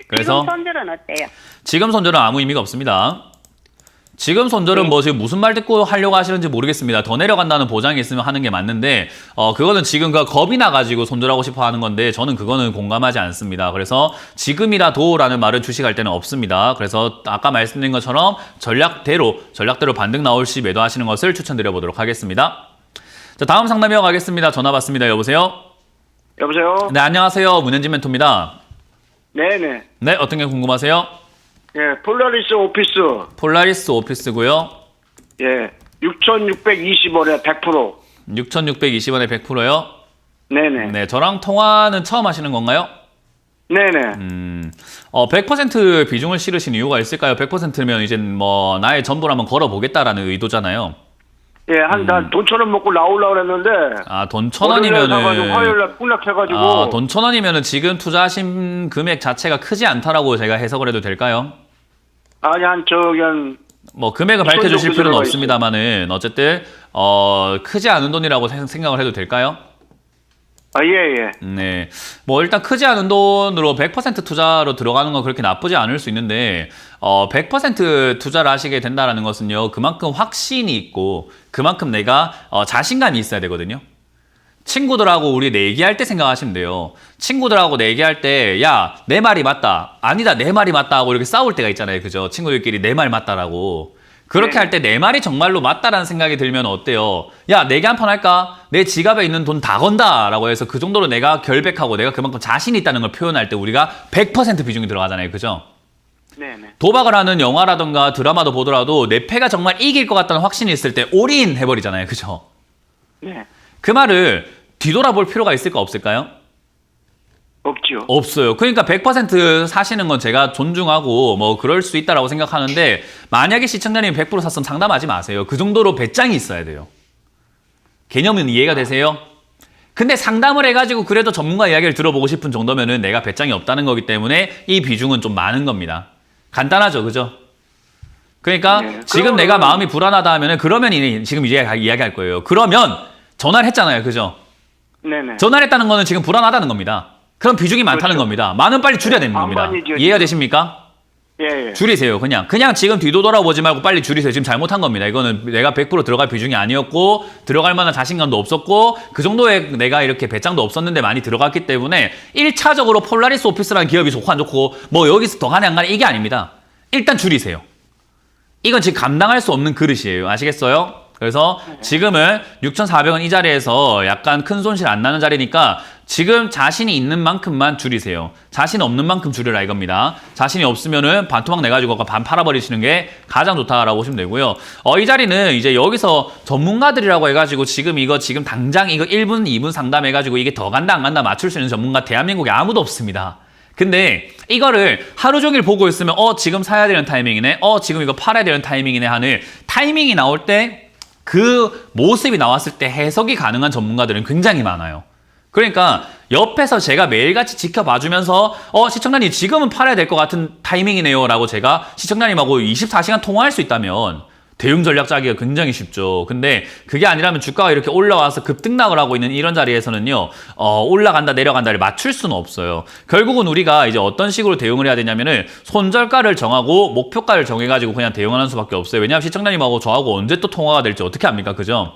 그래서 지금 손절은 어때요? 지금 손절은 아무 의미가 없습니다. 지금 손절은 뭐 지금 무슨 말 듣고 하려고 하시는지 모르겠습니다. 더 내려간다는 보장이 있으면 하는 게 맞는데 그거는 지금 겁이 나가지고 손절하고 싶어 하는 건데 저는 그거는 공감하지 않습니다. 그래서 지금이라도라는 말은 주식할 때는 없습니다. 그래서 아까 말씀드린 것처럼 전략대로 반등 나올 시 매도하시는 것을 추천드려 보도록 하겠습니다. 자, 다음 상담 이어가겠습니다. 전화 받습니다. 여보세요? 여보세요? 네, 안녕하세요. 문현진 멘토입니다. 네네. 네, 어떤 게 궁금하세요? 예, 폴라리스 오피스. 폴라리스 오피스고요. 예, 6,620원에 100%. 6,620원에 100%요? 네네. 네, 저랑 통화는 처음 하시는 건가요? 네네. 100% 비중을 실으신 이유가 있을까요? 100%면 이제 뭐 나의 전부를 한번 걸어보겠다라는 의도잖아요. 예, 한 1,000원 먹고 나오려고 그랬는데. 아, 돈 1,000원이면은. 화요일날 폭락해가지고. 아, 돈 1,000원이면은 지금 투자하신 금액 자체가 크지 않다라고 제가 해석을 해도 될까요? 아니, 한. 뭐 금액을 밝혀주실 필요는 없습니다만은 어쨌든 크지 않은 돈이라고 생각을 해도 될까요? 아, 예, 예. 네. 뭐 일단 크지 않은 돈으로 100% 투자로 들어가는 건 그렇게 나쁘지 않을 수 있는데 100% 투자를 하시게 된다는 것은요. 그만큼 확신이 있고 그만큼 내가 자신감이 있어야 되거든요. 친구들하고 우리 내기할 때 생각하시면 돼요. 친구들하고 내기할 때 야, 내 말이 맞다. 아니다, 내 말이 맞다 하고 이렇게 싸울 때가 있잖아요. 그죠? 친구들끼리 내 말 맞다라고. 그렇게 할 때 내 말이 정말로 맞다라는 생각이 들면 어때요? 야, 내기 한 판 할까? 내 지갑에 있는 돈 다 건다 라고 해서 그 정도로 내가 결백하고 내가 그만큼 자신 있다는 걸 표현할 때 우리가 100% 비중이 들어가잖아요. 그죠? 네네. 도박을 하는 영화라든가 드라마도 보더라도 내 패가 정말 이길 것 같다는 확신이 있을 때 올인 해버리잖아요. 그죠? 네. 그 말을 뒤돌아볼 필요가 있을까 없을까요? 없죠. 없어요. 그러니까 100% 사시는 건 제가 존중하고 뭐 그럴 수 있다라고 생각하는데 만약에 시청자님이 100% 샀으면 상담하지 마세요. 그 정도로 배짱이 있어야 돼요. 개념은 이해가 되세요? 근데 상담을 해가지고 그래도 전문가 이야기를 들어보고 싶은 정도면은 내가 배짱이 없다는 거기 때문에 이 비중은 좀 많은 겁니다. 간단하죠, 그죠? 그러니까 네, 지금 내가 마음이 불안하다 하면은 그러면 지금 이제 이야기할 거예요. 그러면 전화를 했잖아요, 그죠? 네네. 전화를 했다는 거는 지금 불안하다는 겁니다. 그럼 비중이 많다는 그렇죠. 겁니다. 많은 빨리 줄여야 되는 겁니다. 반반이죠, 이해가 지금. 되십니까? 예, 예. 줄이세요. 그냥 지금 뒤도 돌아보지 말고 빨리 줄이세요. 지금 잘못한 겁니다. 이거는 내가 100% 들어갈 비중이 아니었고 들어갈 만한 자신감도 없었고 그 정도의 내가 이렇게 배짱도 없었는데 많이 들어갔기 때문에 1차적으로 폴라리스 오피스라는 기업이 좋고 안 좋고 뭐 여기서 더 가네 안 가네 이게 아닙니다. 일단 줄이세요. 이건 지금 감당할 수 없는 그릇이에요. 아시겠어요? 그래서 지금은 6,400원 이 자리에서 약간 큰 손실 안 나는 자리니까 지금 자신이 있는 만큼만 줄이세요. 자신 없는 만큼 줄여라 이겁니다. 자신이 없으면은 반토막 내가지고 반 팔아버리시는 게 가장 좋다라고 보시면 되고요. 이 자리는 이제 여기서 전문가들이라고 해가지고 지금 당장 이거 1분, 2분 상담해가지고 이게 더 간다 안 간다 맞출 수 있는 전문가 대한민국에 아무도 없습니다. 근데 이거를 하루 종일 보고 있으면 지금 사야 되는 타이밍이네. 지금 이거 팔아야 되는 타이밍이네 하는 타이밍이 나올 때 그 모습이 나왔을 때 해석이 가능한 전문가들은 굉장히 많아요. 그러니까 옆에서 제가 매일같이 지켜봐주면서 시청자님 지금은 팔아야 될 것 같은 타이밍이네요 라고 제가 시청자님하고 24시간 통화할 수 있다면 대응 전략 짜기가 굉장히 쉽죠. 근데 그게 아니라면 주가가 이렇게 올라와서 급등락을 하고 있는 이런 자리에서는요, 올라간다 내려간다를 맞출 수는 없어요. 결국은 우리가 이제 어떤 식으로 대응을 해야 되냐면은 손절가를 정하고 목표가를 정해가지고 그냥 대응하는 수밖에 없어요. 왜냐하면 시청자님하고 저하고 언제 또 통화가 될지 어떻게 합니까? 그죠?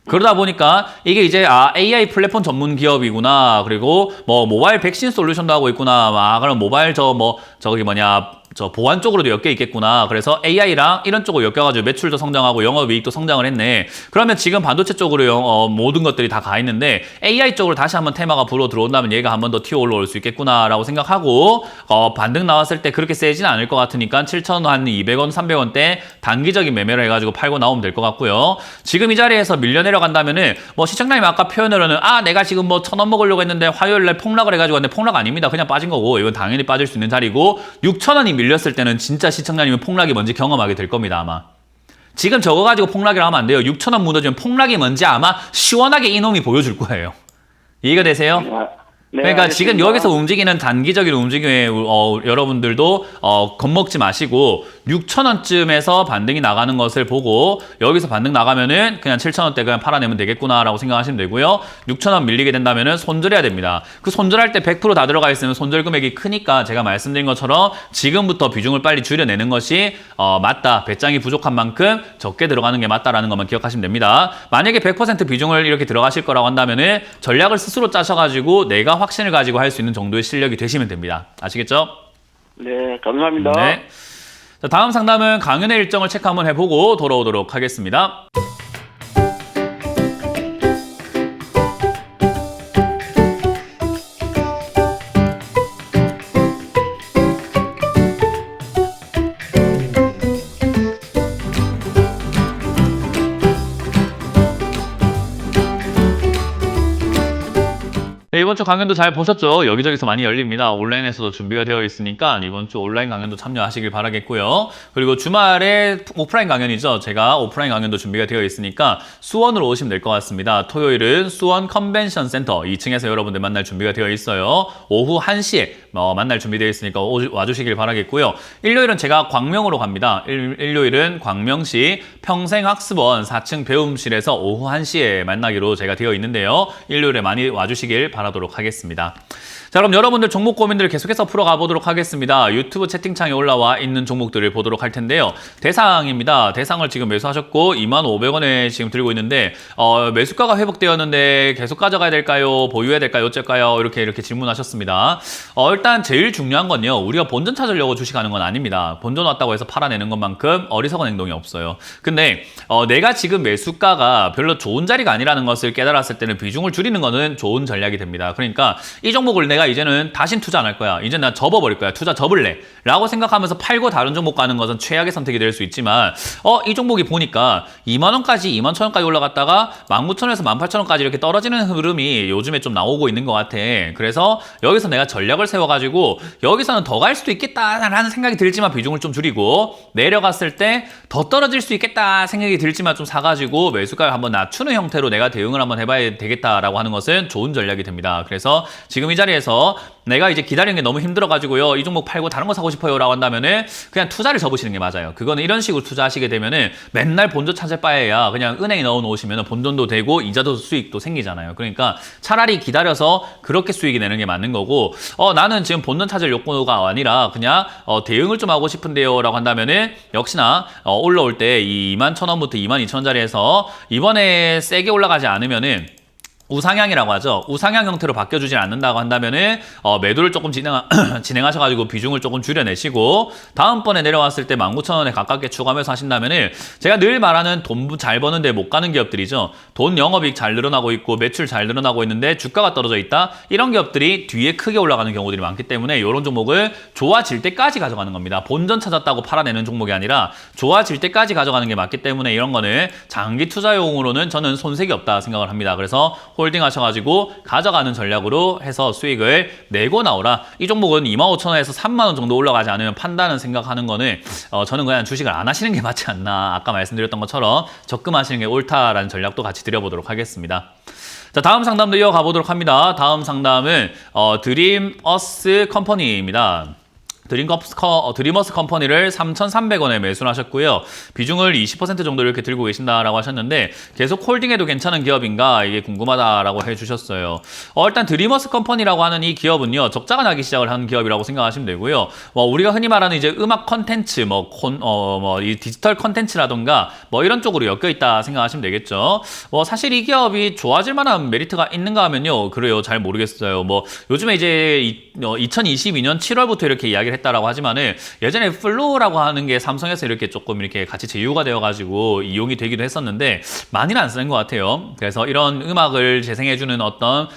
그러다 보니까 이게 이제 AI 플랫폼 전문 기업이구나. 그리고 뭐 모바일 백신 솔루션도 하고 있구나. 그럼 모바일 저 보안 쪽으로도 엮여 있겠구나. 그래서 AI랑 이런 쪽으로 엮여가지고 매출도 성장하고 영업이익도 성장을 했네. 그러면 지금 반도체 쪽으로 모든 것들이 다 가 있는데 AI 쪽으로 다시 한번 테마가 불어 들어온다면 얘가 한 번 더 튀어 올라올 수 있겠구나라고 생각하고 반등 나왔을 때 그렇게 세진 않을 것 같으니까 7,000원, 한 200원, 300원대 단기적인 매매를 해가지고 팔고 나오면 될 것 같고요. 지금 이 자리에서 밀려 내려간다면은 뭐 시청자님 아까 표현으로는 내가 지금 뭐 1,000원 먹으려고 했는데 화요일날 폭락을 해가지고 왔는데 폭락 아닙니다. 그냥 빠진 거고 이건 당연히 빠질 수 있는 자리고 6,000원이 밀렸을 때는 진짜 시청자님은 폭락이 뭔지 경험하게 될 겁니다, 아마. 지금 저거 가지고 폭락이라 하면 안 돼요. 6,000원 무너지면 폭락이 뭔지 아마 시원하게 이놈이 보여줄 거예요. 이해가 되세요? 네, 그러니까 알겠습니다. 지금 여기서 움직이는 단기적인 움직임에 여러분들도 겁먹지 마시고 6,000원쯤에서 반등이 나가는 것을 보고 여기서 반등 나가면은 그냥 7,000원대 그냥 팔아내면 되겠구나라고 생각하시면 되고요. 6,000원 밀리게 된다면은 손절해야 됩니다. 그 손절할 때 100% 다 들어가 있으면 손절 금액이 크니까 제가 말씀드린 것처럼 지금부터 비중을 빨리 줄여내는 것이 맞다. 배짱이 부족한 만큼 적게 들어가는 게 맞다라는 것만 기억하시면 됩니다. 만약에 100% 비중을 이렇게 들어가실 거라고 한다면은 전략을 스스로 짜셔가지고 내가 확신을 가지고 할 수 있는 정도의 실력이 되시면 됩니다. 아시겠죠? 네, 감사합니다. 네. 자, 다음 상담은 강연의 일정을 체크 한번 해보고 돌아오도록 하겠습니다. 네, 이번 주 강연도 잘 보셨죠? 여기저기서 많이 열립니다. 온라인에서도 준비가 되어 있으니까 이번 주 온라인 강연도 참여하시길 바라겠고요. 그리고 주말에 오프라인 강연이죠. 제가 오프라인 강연도 준비가 되어 있으니까 수원으로 오시면 될 것 같습니다. 토요일은 수원 컨벤션 센터 2층에서 여러분들 만날 준비가 되어 있어요. 오후 1시에 만날 준비되어 있으니까 와주시길 바라겠고요. 일요일은 제가 광명으로 갑니다. 일요일은 광명시 평생학습원 4층 배움실에서 오후 1시에 만나기로 제가 되어 있는데요. 일요일에 많이 와주시길 바라도록 하겠습니다. 자, 그럼 여러분들 종목 고민들을 계속해서 풀어가 보도록 하겠습니다. 유튜브 채팅창에 올라와 있는 종목들을 보도록 할 텐데요. 대상입니다. 대상을 지금 매수하셨고 25,500원에 지금 들고 있는데 매수가가 회복되었는데 계속 가져가야 될까요? 보유해야 될까요? 어쩔까요? 이렇게 질문하셨습니다. 일단 제일 중요한 건요. 우리가 본전 찾으려고 주식하는 건 아닙니다. 본전 왔다고 해서 팔아내는 것만큼 어리석은 행동이 없어요. 근데 내가 지금 매수가가 별로 좋은 자리가 아니라는 것을 깨달았을 때는 비중을 줄이는 거는 좋은 전략이 됩니다. 그러니까 이 종목을 내가 이제는 다신 투자 안 할 거야. 이제 나 접어버릴 거야. 투자 접을래. 라고 생각하면서 팔고 다른 종목 가는 것은 최악의 선택이 될 수 있지만 이 종목이 보니까 2만원까지 21,000원까지 올라갔다가 19,000원에서 18,000원까지 이렇게 떨어지는 흐름이 요즘에 좀 나오고 있는 것 같아. 그래서 여기서 내가 전략을 세워가지고 여기서는 더 갈 수도 있겠다라는 생각이 들지만 비중을 좀 줄이고 내려갔을 때 더 떨어질 수 있겠다 생각이 들지만 좀 사가지고 매수가를 한번 낮추는 형태로 내가 대응을 한번 해봐야 되겠다라고 하는 것은 좋은 전략이 됩니다. 그래서 지금 이 자리에서 내가 이제 기다리는 게 너무 힘들어가지고요. 이 종목 팔고 다른 거 사고 싶어요 라고 한다면은 그냥 투자를 접으시는 게 맞아요. 그거는 이런 식으로 투자하시게 되면은 맨날 본전 찾을 바에야 그냥 은행에 넣어 놓으시면 본전도 되고 이자도 수익도 생기잖아요. 그러니까 차라리 기다려서 그렇게 수익이 내는 게 맞는 거고 나는 지금 본전 찾을 욕구가 아니라 그냥 대응을 좀 하고 싶은데요 라고 한다면은 역시나 올라올 때 이 21,000원부터 22,000원짜리에서 이번에 세게 올라가지 않으면은 우상향이라고 하죠. 우상향 형태로 바뀌어주지 않는다고 한다면은 매도를 조금 진행하셔가지고 비중을 조금 줄여내시고 다음번에 내려왔을 때 19,000원에 가깝게 추가하면서 하신다면은 제가 늘 말하는 돈 잘 버는데 못 가는 기업들이죠. 돈 영업이익 잘 늘어나고 있고 매출 잘 늘어나고 있는데 주가가 떨어져 있다. 이런 기업들이 뒤에 크게 올라가는 경우들이 많기 때문에 이런 종목을 좋아질 때까지 가져가는 겁니다. 본전 찾았다고 팔아내는 종목이 아니라 좋아질 때까지 가져가는 게 맞기 때문에 이런 거는 장기 투자용으로는 저는 손색이 없다 생각을 합니다. 그래서 홀딩 하셔가지고 가져가는 전략으로 해서 수익을 내고 나오라. 이 종목은 25,000원에서 3만원 정도 올라가지 않으면 판다는 생각하는 거는 저는 그냥 주식을 안 하시는 게 맞지 않나. 아까 말씀드렸던 것처럼 적금하시는 게 옳다라는 전략도 같이 드려보도록 하겠습니다. 자, 다음 상담도 이어가 보도록 합니다. 다음 상담은 드림어스 컴퍼니입니다. 드리머스 컴퍼니를 3,300원에 매수를 하셨고요. 비중을 20% 정도 이렇게 들고 계신다라고 하셨는데 계속 홀딩해도 괜찮은 기업인가 이게 궁금하다라고 해주셨어요. 일단 드리머스 컴퍼니라고 하는 이 기업은요. 적자가 나기 시작을 하는 기업이라고 생각하시면 되고요. 우리가 흔히 말하는 이제 음악 컨텐츠, 이 디지털 컨텐츠라던가 이런 쪽으로 엮여 있다 생각하시면 되겠죠. 사실 이 기업이 좋아질 만한 메리트가 있는가 하면요. 그래요. 잘 모르겠어요. 요즘에 이제 2022년 7월부터 이렇게 이야기를 했다라고 하지만은 예전에 플로우라고 하는 게 삼성에서 이렇게 조금 이렇게 같이 제휴가 되어가지고 이용이 되기도 했었는데 많이는 안 쓰는 것 같아요. 그래서 이런 음악을 재생해주는 어떤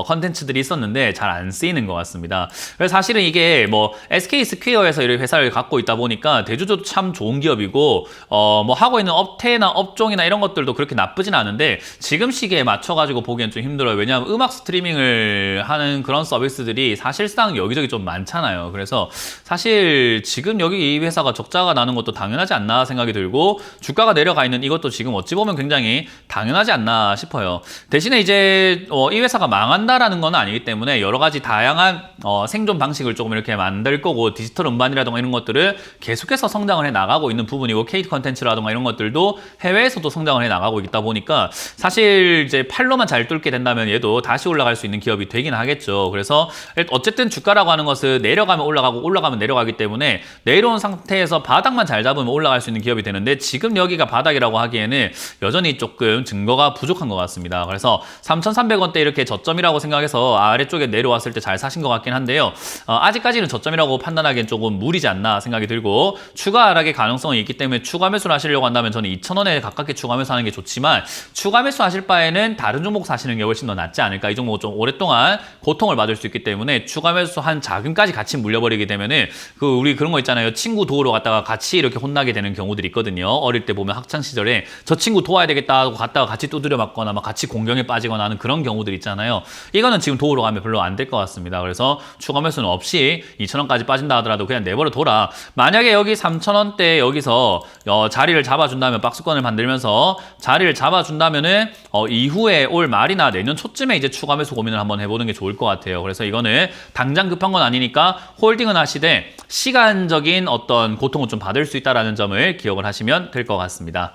컨텐츠들이 있었는데 잘 안 쓰이는 것 같습니다. 그래서 사실은 이게 SK 스퀘어에서 이런 회사를 갖고 있다 보니까 대주주도 참 좋은 기업이고 하고 있는 업태나 업종이나 이런 것들도 그렇게 나쁘진 않은데 지금 시기에 맞춰가지고 보기엔 좀 힘들어요. 왜냐하면 음악 스트리밍을 하는 그런 서비스들이 사실상 여기저기 좀 많잖아요. 그래서 사실 지금 여기 이 회사가 적자가 나는 것도 당연하지 않나 생각이 들고 주가가 내려가 있는 이것도 지금 어찌 보면 굉장히 당연하지 않나 싶어요. 대신에 이제 이 회사가 망한다라는 건 아니기 때문에 여러 가지 다양한 생존 방식을 조금 이렇게 만들 거고 디지털 음반이라든가 이런 것들을 계속해서 성장을 해 나가고 있는 부분이고 KT 컨텐츠라든가 이런 것들도 해외에서도 성장을 해 나가고 있다 보니까 사실 이제 팔로만 잘 뚫게 된다면 얘도 다시 올라갈 수 있는 기업이 되긴 하겠죠. 그래서 어쨌든 주가라고 하는 것은 내려가면 올라가고 올라가면 내려가기 때문에 내려온 상태에서 바닥만 잘 잡으면 올라갈 수 있는 기업이 되는데 지금 여기가 바닥이라고 하기에는 여전히 조금 증거가 부족한 것 같습니다. 그래서 3,300원대 이렇게 저점이라고 생각해서 아래쪽에 내려왔을 때 잘 사신 것 같긴 한데요. 아직까지는 저점이라고 판단하기엔 조금 무리지 않나 생각이 들고 추가 하락의 가능성이 있기 때문에 추가 매수를 하시려고 한다면 저는 2,000원에 가깝게 추가 매수하는 게 좋지만 추가 매수 하실 바에는 다른 종목 사시는 게 훨씬 더 낫지 않을까. 이 종목은 좀 오랫동안 고통을 받을 수 있기 때문에 추가 매수한 자금까지 같이 물려버리게 되면은 우리 그런 거 있잖아요. 친구 도우러 갔다가 같이 이렇게 혼나게 되는 경우들이 있거든요. 어릴 때 보면 학창 시절에 저 친구 도와야 되겠다 하고 갔다가 같이 두드려 맞거나 같이 공경에 빠지거나 하는 그런 경우들 있잖아요. 이거는 지금 도우러 가면 별로 안 될 것 같습니다. 그래서 추가 매수는 없이 2,000원까지 빠진다 하더라도 그냥 내버려 둬라. 만약에 여기 3,000원대 여기서 자리를 잡아준다면 박스권을 만들면서 자리를 잡아준다면은 이후에 올 말이나 내년 초쯤에 이제 추가 매수 고민을 한번 해보는 게 좋을 것 같아요. 그래서 이거는 당장 급한 건 아니니까 홀딩은 하시되 시간적인 어떤 고통을 좀 받을 수 있다는 점을 기억을 하시면 될 것 같습니다.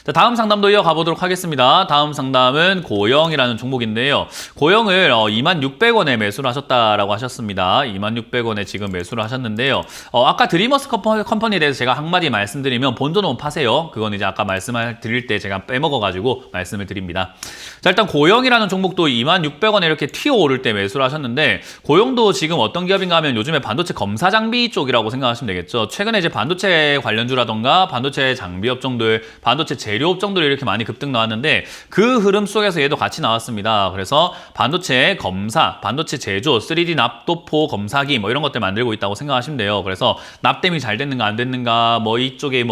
자, 다음 상담도 이어가 보도록 하겠습니다. 다음 상담은 고영이라는 종목인데요. 고영을 26,600원에 매수를 하셨다라고 하셨습니다. 26,600원에 지금 매수를 하셨는데요. 아까 드리머스 컴퍼니에 대해서 제가 한마디 말씀드리면 본전은 파세요. 그건 이제 아까 말씀을 드릴 때 제가 빼먹어가지고 말씀을 드립니다. 자, 일단 고영이라는 종목도 26,600원에 이렇게 튀어오를 때 매수를 하셨는데 고영도 지금 어떤 기업인가 하면 요즘에 반도체 검사 장비 쪽이라고 생각하시면 되겠죠. 최근에 이제 반도체 관련주라던가 반도체 장비 업종들, 반도체 재료 업종들이 이렇게 많이 급등 나왔는데 그 흐름 속에서 얘도 같이 나왔습니다. 그래서 반도체 검사, 반도체 제조, 3D 납도포 검사기 이런 것들 만들고 있다고 생각하시면 돼요. 그래서 납땜이 잘 됐는가 안 됐는가 이쪽에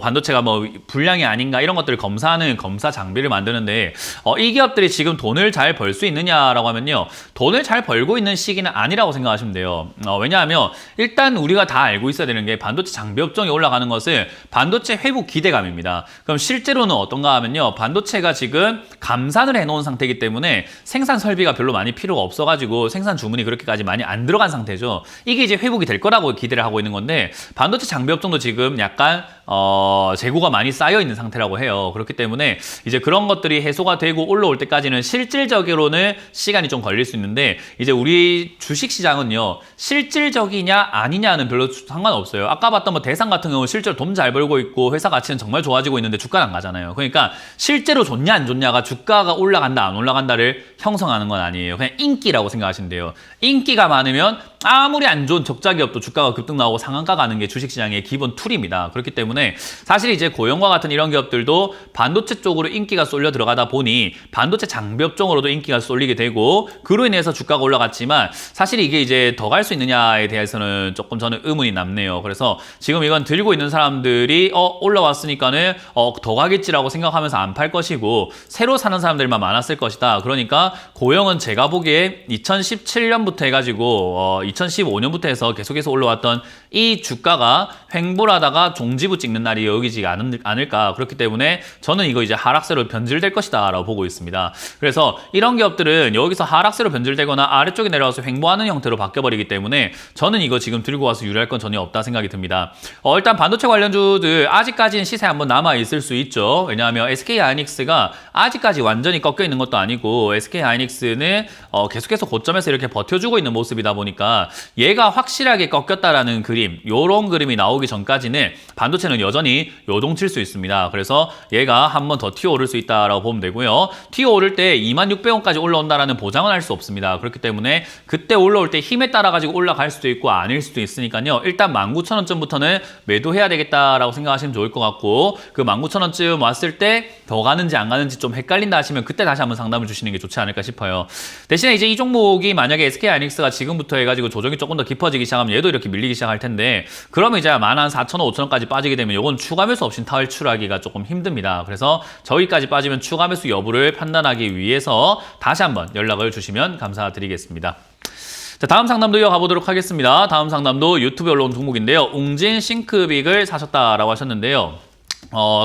반도체가 불량이 아닌가 이런 것들을 검사하는 검사 장비를 만드는데 이 기업들이 지금 돈을 잘 벌 수 있느냐라고 하면요. 돈을 잘 벌고 있는 시기는 아니라고 생각하시면 돼요. 왜냐하면 일단 우리가 다 알고 있어야 되는 게 반도체 장비 업종이 올라가는 것은 반도체 회복 기대감입니다. 그럼 실제로는 어떤가 하면요. 반도체가 지금 감산을 해놓은 상태이기 때문에 생산 설비가 별로 많이 필요가 없어가지고 생산 주문이 그렇게까지 많이 안 들어간 상태죠. 이게 이제 회복이 될 거라고 기대를 하고 있는 건데 반도체 장비 업종도 지금 약간 재고가 많이 쌓여 있는 상태라고 해요. 그렇기 때문에 이제 그런 것들이 해소가 되고 올라올 때까지는 실질적으로는 시간이 좀 걸릴 수 있는데 이제 우리 주식 시장은요. 실질적이냐 아니냐는 별로 상관없어요. 아까 봤던 대상 같은 경우는 실제로 돈 잘 벌고 있고 회사 가치는 정말 좋아지고 있는데 주가 주가는 안 가잖아요. 그러니까 실제로 좋냐 안 좋냐가 주가가 올라간다 안 올라간다를 형성하는 건 아니에요. 그냥 인기라고 생각하시면 돼요. 인기가 많으면 아무리 안 좋은 적자 기업도 주가가 급등 나오고 상한가 가는 게 주식시장의 기본 툴입니다. 그렇기 때문에 사실 이제 고영과 같은 이런 기업들도 반도체 쪽으로 인기가 쏠려 들어가다 보니 반도체 장비업 쪽으로도 인기가 쏠리게 되고 그로 인해서 주가가 올라갔지만 사실 이게 이제 더 갈 수 있느냐에 대해서는 조금 저는 의문이 남네요. 그래서 지금 이건 들고 있는 사람들이 올라왔으니까는 더 가겠지라고 생각하면서 안 팔 것이고 새로 사는 사람들만 많았을 것이다. 그러니까 고영은 제가 보기에 2017년부터 해가지고 2015년부터 해서 계속해서 올라왔던 이 주가가 횡보를 하다가 종지부 찍는 날이 여기지 않을까. 그렇기 때문에 저는 이거 이제 하락세로 변질될 것이다 라고 보고 있습니다. 그래서 이런 기업들은 여기서 하락세로 변질되거나 아래쪽에 내려와서 횡보하는 형태로 바뀌어버리기 때문에 저는 이거 지금 들고 와서 유리할 건 전혀 없다 생각이 듭니다. 일단 반도체 관련주들 아직까지는 시세 한번 남아있을 수 있죠. 왜냐하면 SK하이닉스가 아직까지 완전히 꺾여 있는 것도 아니고 SK하이닉스는 계속해서 고점에서 이렇게 버텨주고 있는 모습이다 보니까 얘가 확실하게 꺾였다라는 그림, 요런 그림이 나오기 전까지는 반도체는 여전히 요동칠 수 있습니다. 그래서 얘가 한 번 더 튀어오를 수 있다라고 보면 되고요. 튀어오를 때 26,000원까지 올라온다라는 보장은 할 수 없습니다. 그렇기 때문에 그때 올라올 때 힘에 따라 가지고 올라갈 수도 있고 아닐 수도 있으니까요. 일단 19,000원쯤부터는 매도해야 되겠다라고 생각하시면 좋을 것 같고 그 19,000원쯤 왔을 때 더 가는지 안 가는지 좀 헷갈린다 하시면 그때 다시 한번 상담을 주시는 게 좋지 않을까 싶어요. 대신에 이제 이 종목이 만약에 SK하이닉스가 지금부터 해가지고 조정이 조금 더 깊어지기 시작하면 얘도 이렇게 밀리기 시작할 텐데 그러면 이제 14,000원, 5,000원까지 빠지게 되면 이건 추가 매수 없이 탈출하기가 조금 힘듭니다. 그래서 저기까지 빠지면 추가 매수 여부를 판단하기 위해서 다시 한번 연락을 주시면 감사드리겠습니다. 자, 다음 상담도 이어가 보도록 하겠습니다. 다음 상담도 유튜브에 올라온 종목인데요. 웅진 싱크빅을 사셨다라고 하셨는데요.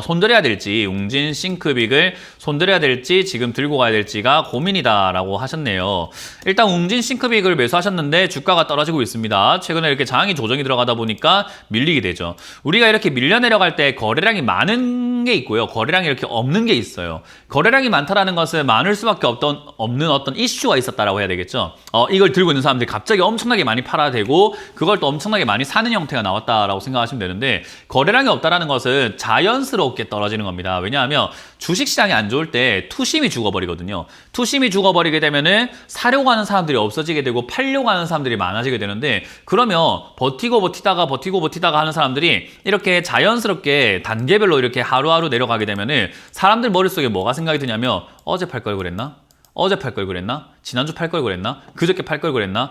손들어야 될지, 웅진 싱크빅을 손들어야 될지 지금 들고 가야 될지가 고민이다라고 하셨네요. 일단 웅진 싱크빅을 매수하셨는데 주가가 떨어지고 있습니다. 최근에 이렇게 장이 조정이 들어가다 보니까 밀리게 되죠. 우리가 이렇게 밀려 내려갈 때 거래량이 많은 게 있고요. 거래량이 이렇게 없는 게 있어요. 거래량이 많다라는 것은 많을 수밖에 없는 어떤 이슈가 있었다라고 해야 되겠죠. 이걸 들고 있는 사람들이 갑자기 엄청나게 많이 팔아야 되고 그걸 또 엄청나게 많이 사는 형태가 나왔다라고 생각하시면 되는데 거래량이 없다라는 것은 자연스럽게 떨어지는 겁니다. 왜냐하면 주식시장이 안 좋을 때 투심이 죽어버리거든요. 투심이 죽어버리게 되면은 사려고 하는 사람들이 없어지게 되고 팔려고 하는 사람들이 많아지게 되는데 그러면 버티고 버티다가 하는 사람들이 이렇게 자연스럽게 단계별로 이렇게 하루하루 내려가게 되면은 사람들 머릿속에 뭐가 생각이 드냐면 어제 팔 걸 그랬나? 어제 팔 걸 그랬나? 지난주 팔 걸 그랬나? 그저께 팔 걸 그랬나?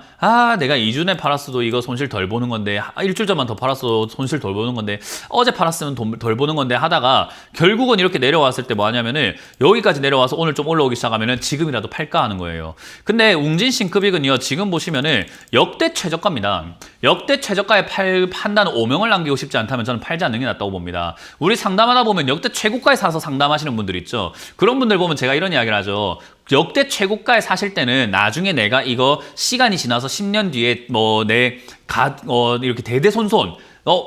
내가 2주내 팔았어도 이거 손실 덜 보는 건데 일주일 전만 더 팔았어도 손실 덜 보는 건데 어제 팔았으면 돈 덜 보는 건데 하다가 결국은 이렇게 내려왔을 때 뭐 하냐면은 여기까지 내려와서 오늘 좀 올라오기 시작하면은 지금이라도 팔까 하는 거예요. 근데 웅진 싱크빅은요 지금 보시면은 역대 최저가입니다. 역대 최저가에 판다는 오명을 남기고 싶지 않다면 저는 팔지 않는 게 낫다고 봅니다. 우리 상담하다 보면 역대 최고가에 사서 상담하시는 분들 있죠. 그런 분들 보면 제가 이런 이야기를 하죠. 역대 최고가에 사실 때는 나중에 내가 이거 시간이 지나서 10년 뒤에 이렇게 대대손손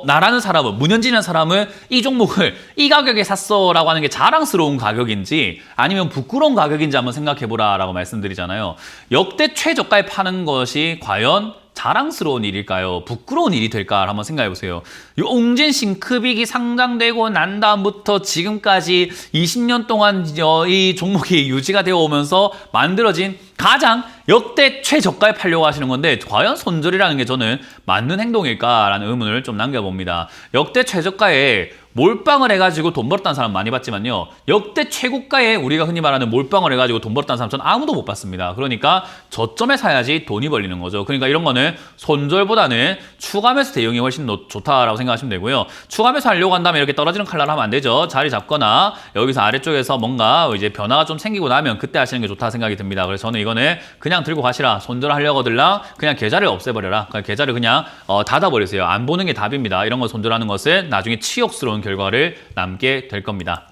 나라는 사람은, 문현진이라는 사람은 이 종목을 이 가격에 샀어라고 하는 게 자랑스러운 가격인지 아니면 부끄러운 가격인지 한번 생각해보라라고 말씀드리잖아요. 역대 최저가에 파는 것이 과연 자랑스러운 일일까요? 부끄러운 일이 될까? 한번 생각해보세요. 이 웅진 싱크빅이 상장되고 난 다음부터 지금까지 20년 동안 이 종목이 유지가 되어 오면서 만들어진 가장 역대 최저가에 팔려고 하시는 건데 과연 손절이라는 게 저는 맞는 행동일까라는 의문을 좀 남겨봅니다. 역대 최저가에 몰빵을 해가지고 돈 벌었다는 사람 많이 봤지만요. 역대 최고가에 우리가 흔히 말하는 몰빵을 해가지고 돈 벌었다는 사람 저는 아무도 못 봤습니다. 그러니까 저점에 사야지 돈이 벌리는 거죠. 그러니까 이런 거는 손절보다는 추가매수 대응이 훨씬 좋다라고 생각하시면 되고요. 추가매수 하려고 한다면 이렇게 떨어지는 칼라를 하면 안 되죠. 자리 잡거나 여기서 아래쪽에서 뭔가 이제 변화가 좀 생기고 나면 그때 하시는 게 좋다 생각이 듭니다. 그래서 저는 이거는 그냥 들고 가시라. 손절하려고들랑 그냥 계좌를 없애버려라. 계좌를 그냥 닫아버리세요. 안 보는 게 답입니다. 이런 거 손절하는 것은 나중에 치욕스러운 결과를 남게 될 겁니다.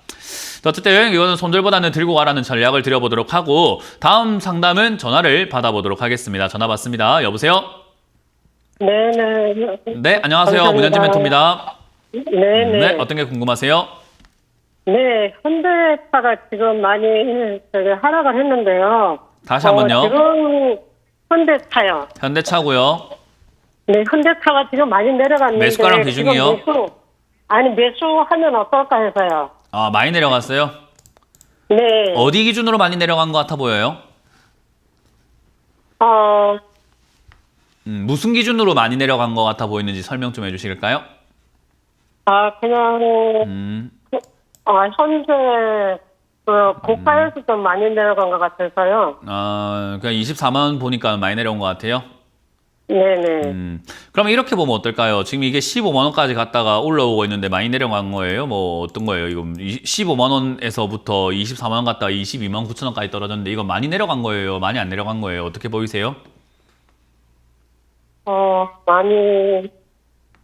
어쨌든 이거는 손절보다는 들고 가라는 전략을 드려보도록 하고 다음 상담은 전화를 받아보도록 하겠습니다. 전화 받습니다. 여보세요? 네네. 네, 안녕하세요. 문현진 멘토입니다. 네네. 네, 어떤 게 궁금하세요? 네, 현대차가 지금 많이 하락을 했는데요. 다시 한번요. 지금 현대차요. 현대차고요. 네, 현대차가 지금 많이 내려갔는데 매수가랑 비중이요? 매수하면 어떨까 해서요. 아, 많이 내려갔어요? 네. 어디 기준으로 많이 내려간 것 같아 보여요? 무슨 기준으로 많이 내려간 것 같아 보이는지 설명 좀 해주실까요? 그냥, 현재, 고가에서 좀 많이 내려간 것 같아서요. 그냥 24만 보니까 많이 내려온 것 같아요? 네네. 그럼 이렇게 보면 어떨까요? 지금 이게 15만 원까지 갔다가 올라오고 있는데 많이 내려간 거예요? 뭐 어떤 거예요? 이거 15만 원에서부터 24만 원 갔다가 22만 9천 원까지 떨어졌는데 이거 많이 내려간 거예요? 많이 안 내려간 거예요? 어떻게 보이세요?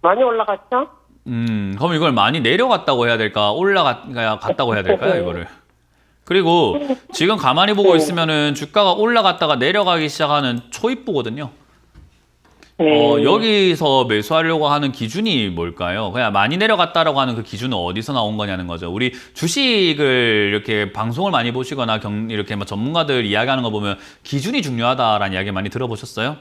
많이 올라갔죠? 그럼 이걸 많이 내려갔다고 해야 될까? 올라갔다고 해야 될까요? 이거를. 그리고 지금 가만히 보고 있으면은 주가가 올라갔다가 내려가기 시작하는 초입부거든요. 여기서 매수하려고 하는 기준이 뭘까요? 그냥 많이 내려갔다라고 하는 그 기준은 어디서 나온 거냐는 거죠. 우리 주식을 이렇게 방송을 많이 보시거나 이렇게 뭐 전문가들 이야기하는 거 보면 기준이 중요하다라는 이야기 많이 들어보셨어요?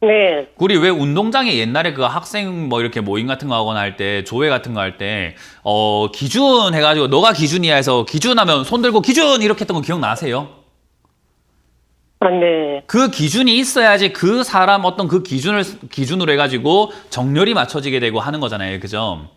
네. 우리 왜 운동장에 옛날에 그 학생 뭐 이렇게 모임 같은 거 하거나 할 때 조회 같은 거 할 때 기준 해가지고 너가 기준이야 해서 기준하면 손 들고 기준 이렇게 했던 거 기억나세요? 네. 그 기준이 있어야지 그 사람 어떤 그 기준으로 해가지고 정렬이 맞춰지게 되고 하는 거잖아요. 그죠?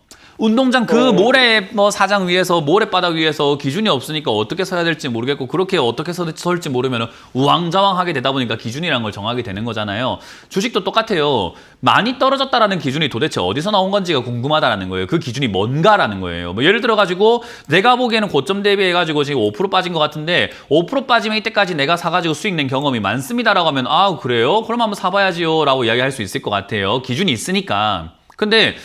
운동장 그 모래 뭐 사장 위에서 모래바닥 위에서 기준이 없으니까 어떻게 서야 될지 모르겠고 그렇게 어떻게 설지 모르면 우왕좌왕하게 되다 보니까 기준이라는 걸 정하게 되는 거잖아요. 주식도 똑같아요. 많이 떨어졌다라는 기준이 도대체 어디서 나온 건지가 궁금하다라는 거예요. 그 기준이 뭔가라는 거예요. 뭐 예를 들어 가지고 내가 보기에는 고점 대비해 가지고 지금 5% 빠진 것 같은데 5% 빠지면 이때까지 내가 사가지고 수익 낸 경험이 많습니다라고 하면 아 그래요? 그럼 한번 사봐야지요 라고 이야기할 수 있을 것 같아요. 기준이 있으니까. 근데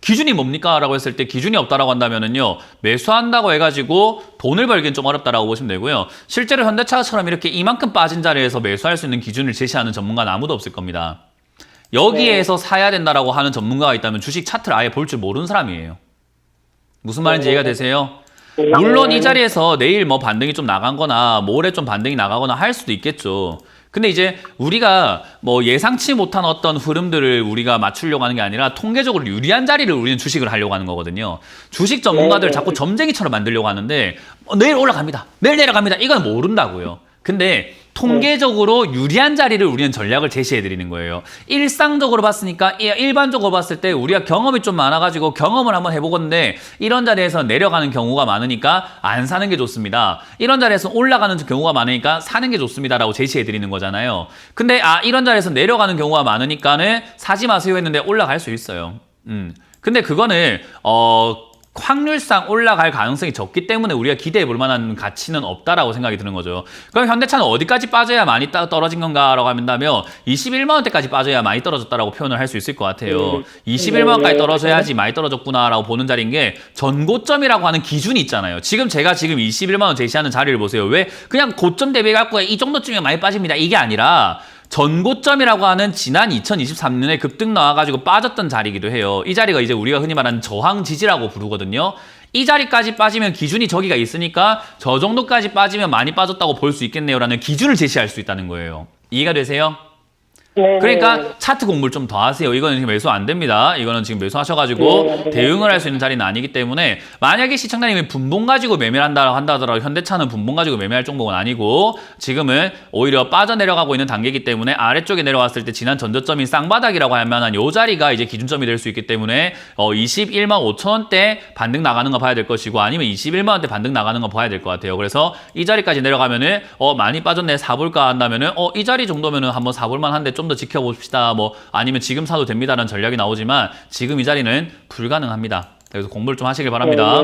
기준이 뭡니까? 라고 했을 때 기준이 없다라고 한다면은요, 매수한다고 해가지고 돈을 벌기는 좀 어렵다라고 보시면 되고요. 실제로 현대차처럼 이렇게 이만큼 빠진 자리에서 매수할 수 있는 기준을 제시하는 전문가는 아무도 없을 겁니다. 여기에서 사야 된다라고 하는 전문가가 있다면 주식 차트를 아예 볼 줄 모르는 사람이에요. 무슨 말인지 이해가 되세요? 물론 이 자리에서 내일 뭐 반등이 좀 나간 거나 모레 좀 반등이 나가거나 할 수도 있겠죠. 근데 이제 우리가 뭐 예상치 못한 어떤 흐름들을 우리가 맞추려고 하는 게 아니라 통계적으로 유리한 자리를 우리는 주식을 하려고 하는 거거든요. 주식 전문가들 자꾸 점쟁이처럼 만들려고 하는데 내일 올라갑니다. 내일 내려갑니다. 이건 모른다고요. 근데 통계적으로 유리한 자리를 우리는 전략을 제시해 드리는 거예요. 일상적으로 봤으니까 일반적으로 봤을 때 우리가 경험이 좀 많아가지고 경험을 한번 해보건데 이런 자리에서 내려가는 경우가 많으니까 안 사는 게 좋습니다. 이런 자리에서 올라가는 경우가 많으니까 사는 게 좋습니다라고 제시해 드리는 거잖아요. 근데 이런 자리에서 내려가는 경우가 많으니까는 사지 마세요 했는데 올라갈 수 있어요. 근데 그거는 확률상 올라갈 가능성이 적기 때문에 우리가 기대해 볼 만한 가치는 없다라고 생각이 드는 거죠. 그럼 현대차는 어디까지 빠져야 많이 떨어진 건가라고 한다면 21만 원대까지 빠져야 많이 떨어졌다라고 표현을 할 수 있을 것 같아요. 21만 원까지 떨어져야지 많이 떨어졌구나라고 보는 자리인 게 전고점이라고 하는 기준이 있잖아요. 제가 지금 21만 원 제시하는 자리를 보세요. 왜 그냥 고점 대비해 갖고 이 정도쯤이면 많이 빠집니다. 이게 아니라 전고점이라고 하는 지난 2023년에 급등 나와가지고 빠졌던 자리이기도 해요. 이 자리가 이제 우리가 흔히 말하는 저항 지지라고 부르거든요. 이 자리까지 빠지면 기준이 저기가 있으니까 저 정도까지 빠지면 많이 빠졌다고 볼 수 있겠네요라는 기준을 제시할 수 있다는 거예요. 이해가 되세요? 네. 그러니까 차트 공부를 좀 더 하세요. 이거는 지금 매수 안 됩니다. 이거는 지금 매수하셔가지고 대응을 할 수 있는 자리는 아니기 때문에 만약에 시청자님이 분봉 가지고 매매를 한다 하더라도 현대차는 분봉 가지고 매매할 종목은 아니고 지금은 오히려 빠져내려가고 있는 단계이기 때문에 아래쪽에 내려왔을 때 지난 전저점인 쌍바닥이라고 할 만한 요 자리가 이제 기준점이 될 수 있기 때문에 21만 5천 원대 반등 나가는 거 봐야 될 것이고 아니면 21만 원대 반등 나가는 거 봐야 될 것 같아요. 그래서 이 자리까지 내려가면은 많이 빠졌네 사볼까 한다면은 이 자리 정도면은 한번 사볼만 한데 좀 더 지켜봅시다. 뭐 아니면 지금 사도 됩니다라는 전략이 나오지만 지금 이 자리는 불가능합니다. 그래서 공부를 좀 하시길 바랍니다.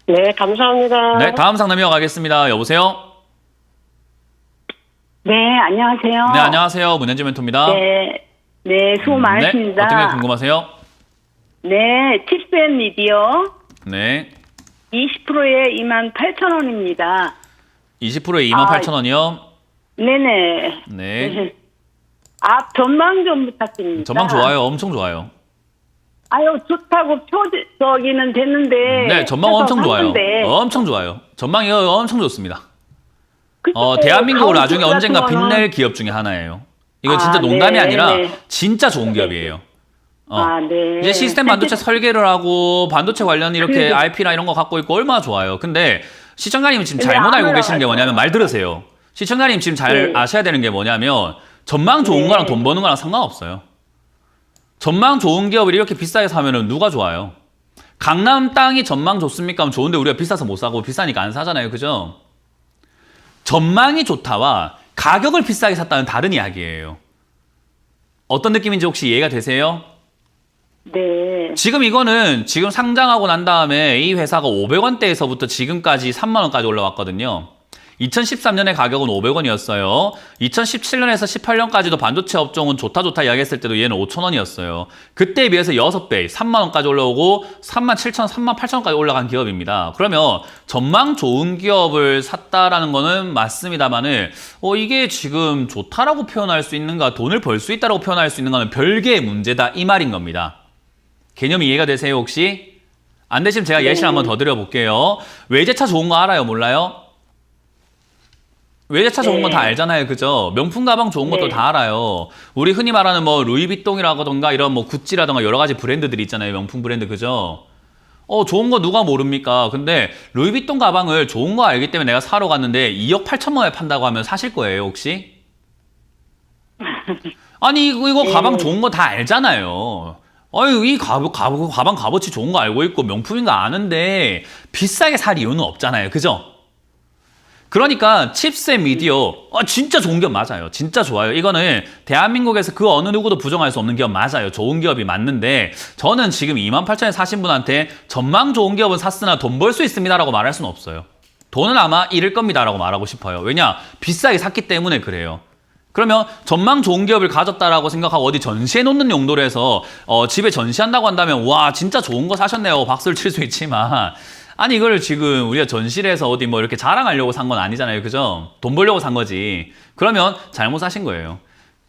네, 감사합니다. 네, 다음 상담 이어가겠습니다. 여보세요? 네, 안녕하세요. 네, 안녕하세요. 문현지 멘토입니다. 네, 수고 많으십니다. 네, 어떤 게 궁금하세요? 네, 틱스앤 미디어 네. 20%에 28,000원입니다. 20%에 28,000원이요? 네네. 네. 전망 좀 부탁드립니다. 전망 좋아요. 엄청 좋아요. 아유, 좋다고 저기는 됐는데. 네, 전망 엄청 좋아요. 샀는데. 엄청 좋아요. 전망이 엄청 좋습니다. 그때 대한민국을 나중에 가오스 언젠가 같은 거는- 빛낼 기업 중에 하나예요. 이거 진짜 농담이 네, 아니라 네. 진짜 좋은 기업이에요. 네. 이제 시스템 반도체 설계를 하고 반도체 관련 이렇게 그래도- IP나 이런 거 갖고 있고 얼마나 좋아요. 근데 시청자님 지금 근데 잘못 알고 안 계시는 게 뭐냐면 말 들으세요. 시청자님 지금 잘 네. 아셔야 되는 게 뭐냐면 전망 좋은 네. 거랑 돈 버는 거랑 상관없어요. 전망 좋은 기업을 이렇게 비싸게 사면은 누가 좋아요? 강남 땅이 전망 좋습니까? 하면 좋은데 우리가 비싸서 못 사고 비싸니까 안 사잖아요. 그죠? 전망이 좋다와 가격을 비싸게 샀다는 다른 이야기예요. 어떤 느낌인지 혹시 이해가 되세요? 네. 지금 이거는 지금 상장하고 난 다음에 이 회사가 500원대에서부터 지금까지 3만 원까지 올라왔거든요. 2013년에 가격은 500원이었어요. 2017년에서 18년까지도 반도체 업종은 좋다 이야기했을 때도 얘는 5,000원이었어요. 그때에 비해서 6배, 3만 원까지 올라오고 3만 7천, 3만 8천 원까지 올라간 기업입니다. 그러면 전망 좋은 기업을 샀다라는 거는 맞습니다만은 이게 지금 좋다라고 표현할 수 있는가, 돈을 벌 수 있다라고 표현할 수 있는 거는 별개의 문제다 이 말인 겁니다. 개념이 이해가 되세요 혹시? 안 되시면 제가 예시를 한번 더 드려볼게요. 외제차 좋은 거 알아요? 몰라요? 외제차 좋은 건 다 알잖아요. 그죠? 명품 가방 좋은 것도 네. 다 알아요. 우리 흔히 말하는 뭐 루이비통이라던가 이런 뭐 구찌라던가 여러 가지 브랜드들이 있잖아요. 명품 브랜드. 그죠? 좋은 거 누가 모릅니까? 근데 루이비통 가방을 좋은 거 알기 때문에 내가 사러 갔는데 2억 8천만 원에 판다고 하면 사실 거예요, 혹시? 아니, 이거 가방 좋은 거 다 알잖아요. 이 가방 값어치 좋은 거 알고 있고 명품인 거 아는데 비싸게 살 이유는 없잖아요. 그죠? 그러니까 칩셋 미디어 진짜 좋은 기업 맞아요. 진짜 좋아요. 이거는 대한민국에서 그 어느 누구도 부정할 수 없는 기업 맞아요. 좋은 기업이 맞는데 저는 지금 28,000에 사신 분한테 전망 좋은 기업은 샀으나 돈 벌 수 있습니다라고 말할 수는 없어요. 돈은 아마 잃을 겁니다라고 말하고 싶어요. 왜냐? 비싸게 샀기 때문에 그래요. 그러면 전망 좋은 기업을 가졌다라고 생각하고 어디 전시해 놓는 용도로 해서 집에 전시한다고 한다면 와 진짜 좋은 거 사셨네요. 박수를 칠 수 있지만 아니 이걸 지금 우리가 전시실에서 어디 뭐 이렇게 자랑하려고 산 건 아니잖아요. 그죠? 돈 벌려고 산 거지. 그러면 잘못 사신 거예요.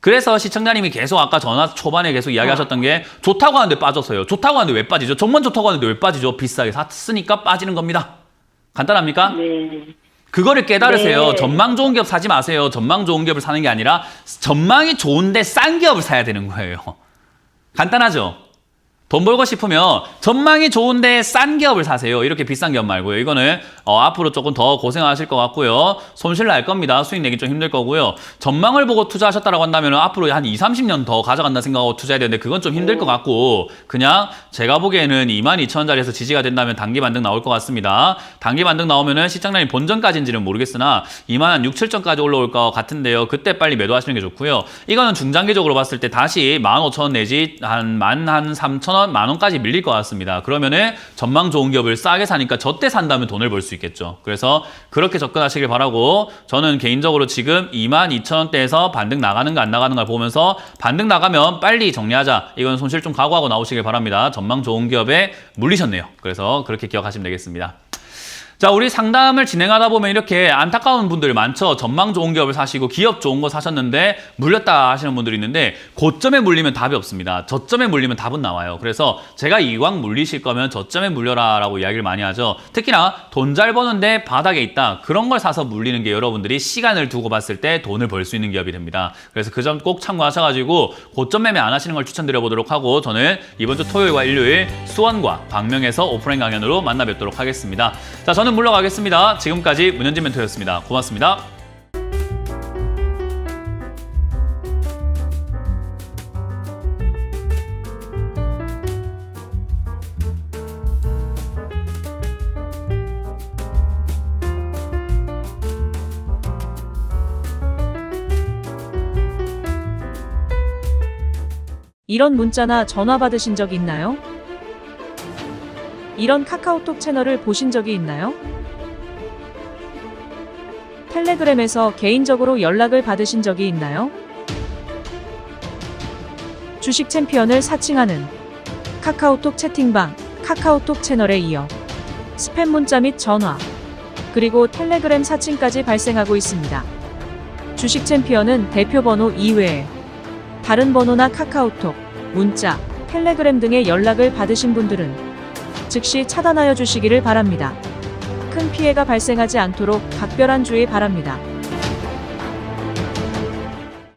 그래서 시청자님이 계속 아까 전화 초반에 계속 이야기하셨던 게 좋다고 하는데 빠졌어요. 좋다고 하는데 왜 빠지죠? 정말 좋다고 하는데 왜 빠지죠? 비싸게 샀으니까 빠지는 겁니다. 간단합니까? 네. 그거를 깨달으세요. 네. 전망 좋은 기업 사지 마세요. 전망 좋은 기업을 사는 게 아니라 전망이 좋은데 싼 기업을 사야 되는 거예요. 간단하죠? 돈 벌고 싶으면 전망이 좋은데 싼 기업을 사세요. 이렇게 비싼 기업 말고요. 이거는 앞으로 조금 더 고생하실 것 같고요. 손실 날 겁니다. 수익 내기 좀 힘들 거고요. 전망을 보고 투자하셨다고 한다면 앞으로 한 2, 30년 더 가져간다 생각하고 투자해야 되는데 그건 좀 힘들 것 같고 그냥 제가 보기에는 22,000원짜리에서 지지가 된다면 단기 반등 나올 것 같습니다. 단기 반등 나오면은 시장량이 본전까지인지는 모르겠으나 26,000원까지 올라올 것 같은데요. 그때 빨리 매도하시는 게 좋고요. 이거는 중장기적으로 봤을 때 다시 15,000원 내지 한 13,000원, 만원까지 밀릴 것 같습니다. 그러면은 전망 좋은 기업을 싸게 사니까 저때 산다면 돈을 벌 수 있겠죠. 그래서 그렇게 접근하시길 바라고 저는 개인적으로 지금 22,000원대에서 반등 나가는 거 안 나가는 걸 보면서 반등 나가면 빨리 정리하자. 이건 손실 좀 각오하고 나오시길 바랍니다. 전망 좋은 기업에 물리셨네요. 그래서 그렇게 기억하시면 되겠습니다. 자, 우리 상담을 진행하다 보면 이렇게 안타까운 분들 많죠. 전망 좋은 기업을 사시고 기업 좋은 거 사셨는데 물렸다 하시는 분들이 있는데 고점에 물리면 답이 없습니다. 저점에 물리면 답은 나와요. 그래서 제가 이왕 물리실 거면 저점에 물려라 라고 이야기를 많이 하죠. 특히나 돈 잘 버는데 바닥에 있다. 그런 걸 사서 물리는 게 여러분들이 시간을 두고 봤을 때 돈을 벌 수 있는 기업이 됩니다. 그래서 그 점 꼭 참고하셔가지고 고점 매매 안 하시는 걸 추천드려 보도록 하고 저는 이번 주 토요일과 일요일 수원과 광명에서 오프라인 강연으로 만나 뵙도록 하겠습니다. 자, 저는 물러가겠습니다. 지금까지 문현진 멘토였습니다. 고맙습니다. 이런 문자나 전화 받으신 적 있나요? 이런 카카오톡 채널을 보신 적이 있나요? 텔레그램에서 개인적으로 연락을 받으신 적이 있나요? 주식 챔피언을 사칭하는 카카오톡 채팅방, 카카오톡 채널에 이어 스팸 문자 및 전화, 그리고 텔레그램 사칭까지 발생하고 있습니다. 주식 챔피언은 대표 번호 이외에 다른 번호나 카카오톡, 문자, 텔레그램 등의 연락을 받으신 분들은 즉시 차단하여 주시기를 바랍니다. 큰 피해가 발생하지 않도록 각별한 주의 바랍니다.